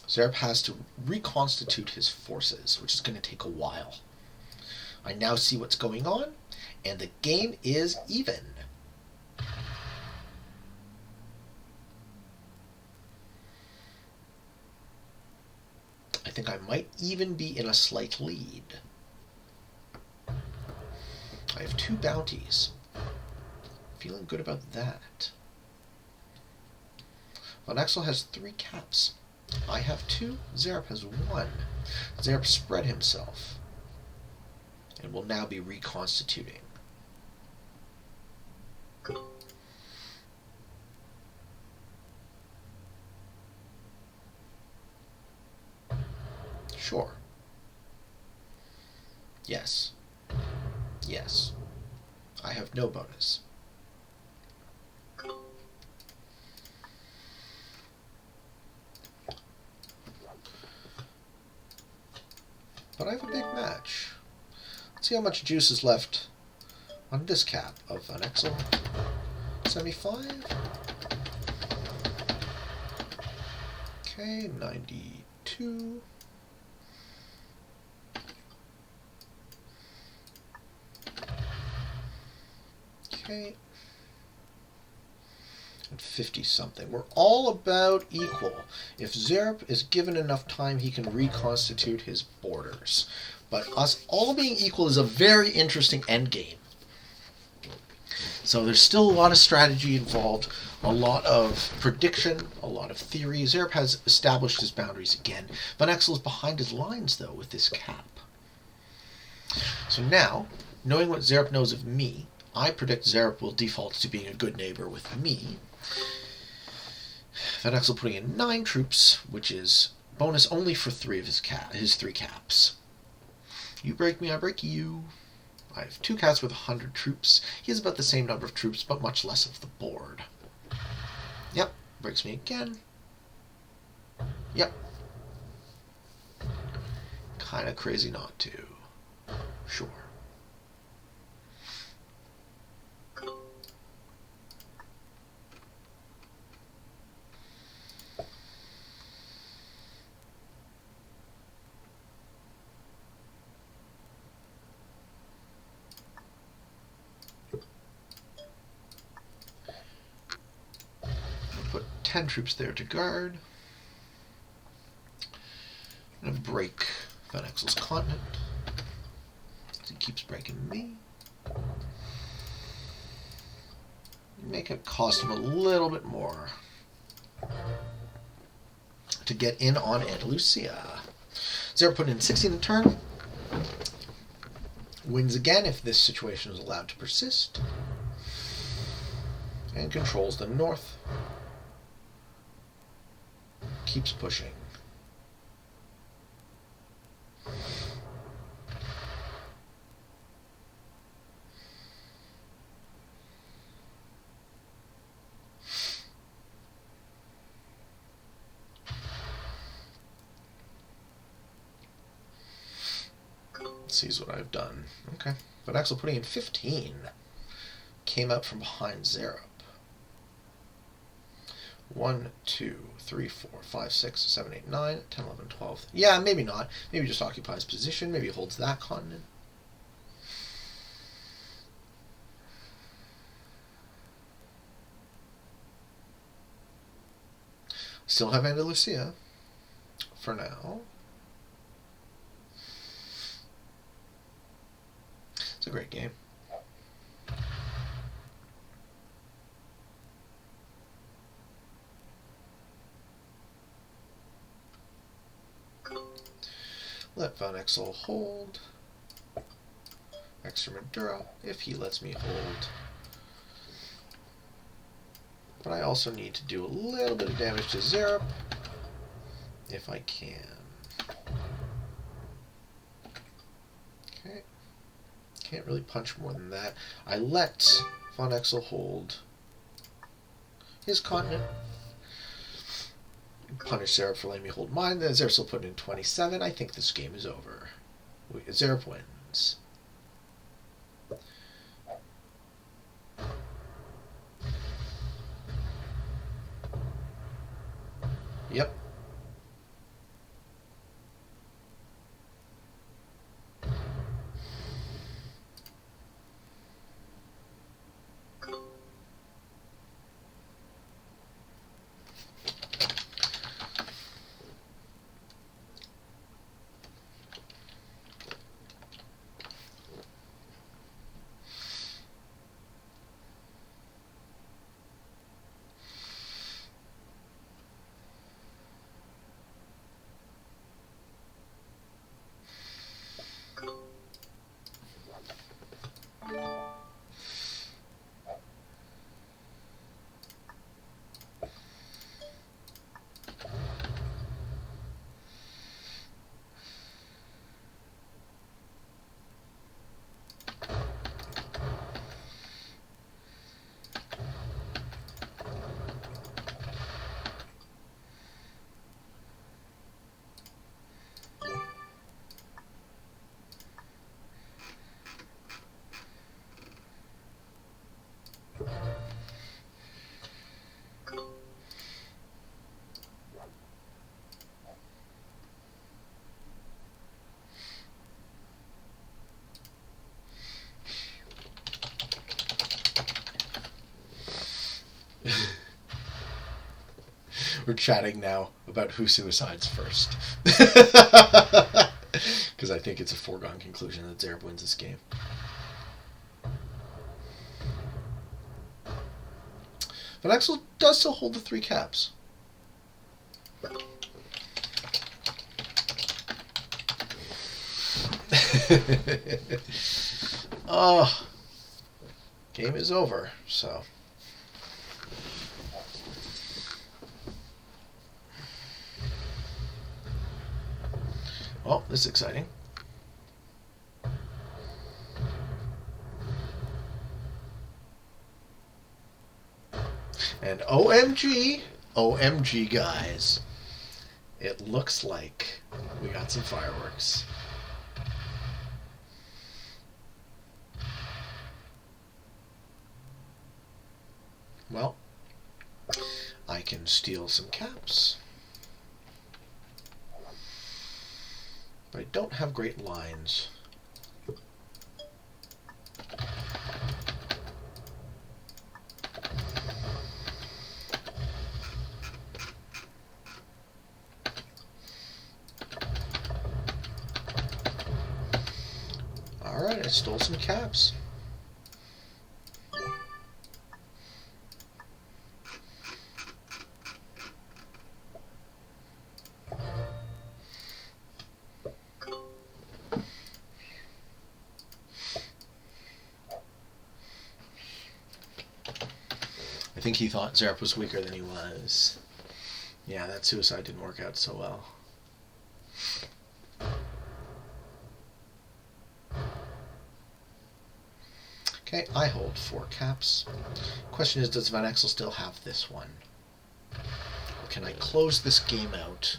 xerip has to reconstitute his forces, which is going to take a while. I now see what's going on, and the game is even. I think I might even be in a slight lead. I have 2 bounties. Feeling good about that. vxel has 3 caps. I have 2. xerip has 1. xerip spread himself and will now be reconstituting. Sure. Yes. Yes. I have no bonus. But I have a big match. Let's see how much juice is left on this cap of vxel. 75. Okay, 92. Okay. And 50 something. We're all about equal. If xerip is given enough time, he can reconstitute his borders. But us all being equal is a very interesting endgame. So there's still a lot of strategy involved, a lot of prediction, a lot of theory. xerip has established his boundaries again. vxel is behind his lines, though, with this cap. So now, knowing what xerip knows of me, I predict xerip will default to being a good neighbor with me. vxel putting in 9 troops, which is bonus only for 3 of his 3 caps. You break me, I break you. I have 2 caps with 100 troops. He has about the same number of troops, but much less of the board. Yep, breaks me again. Yep. Kinda crazy not to. Sure. 10 troops there to guard. I'm going to break Van Exel's continent. He keeps breaking me. Make it cost him a little bit more to get in on Andalusia. Xerip put in 16 a turn. Wins again if this situation is allowed to persist. And controls the north. Keeps pushing. Sees what I've done. Okay. But Axel putting in 15 came out from behind Xerip. 1, 2, 3, 4, 5, 6, 7, 8, 9, 10, 11, 12. Yeah, maybe not. Maybe just occupies position. Maybe holds that continent. Still have Andalusia for now. It's a great game. Let Van Exel hold. Extremadura, if he lets me hold. But I also need to do a little bit of damage to Xerip, if I can. Okay. Can't really punch more than that. I let Van Exel hold his continent. Punish Xerip for letting me hold mine. Then Xerip still put in 27. I think this game is over. Xerip wins. Yep. We're chatting now about who suicides first. Because I think it's a foregone conclusion that Xerip wins this game. But Axel does still hold the 3 caps. Oh, game is over, so. Oh, this is exciting. And OMG, OMG, guys. It looks like we got some fireworks. Well, I can steal some caps. But I don't have great lines. stole some caps. I think he thought xerip was weaker than he was. Yeah, that suicide didn't work out so well. Okay, I hold 4 caps. Question is, does vxel still have this one? Or can I close this game out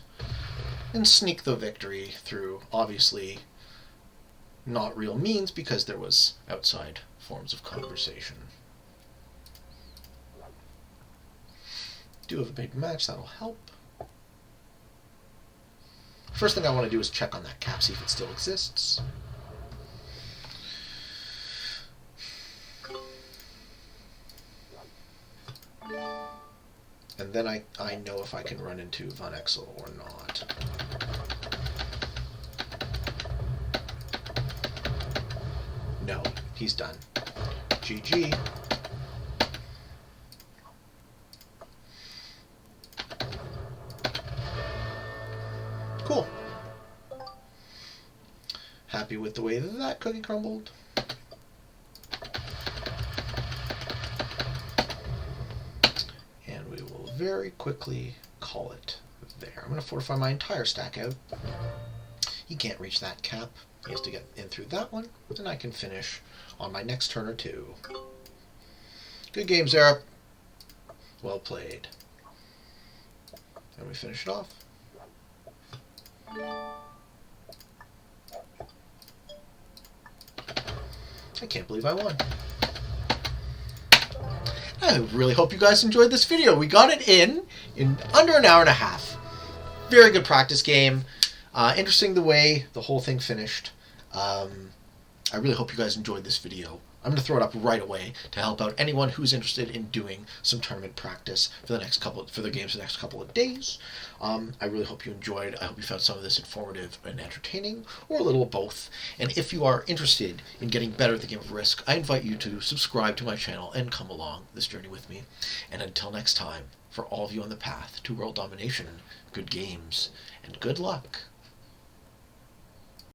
and sneak the victory through, obviously, not real means because there was outside forms of conversation. Do have a big match, that'll help. First thing I want to do is check on that cap, see if it still exists. And then I know if I can run into vxel or not. No, he's done. GG. Cool. Happy with the way that cookie crumbled. And we will very quickly call it there. I'm going to fortify my entire stack out. He can't reach that cap. He has to get in through that one, and I can finish on my next turn or two. Good game, xerip. Well played. And we finish it off. I can't believe I won. I really hope you guys enjoyed this video. We got it in under an hour and a half. Very good practice game. Interesting the way the whole thing finished. I really hope you guys enjoyed this video. I'm going to throw it up right away to help out anyone who's interested in doing some tournament practice for the games for the next couple of days. I really hope you enjoyed. I hope you found some of this informative and entertaining, or a little of both. And if you are interested in getting better at the game of Risk, I invite you to subscribe to my channel and come along this journey with me. And until next time, for all of you on the path to world domination, good games and good luck.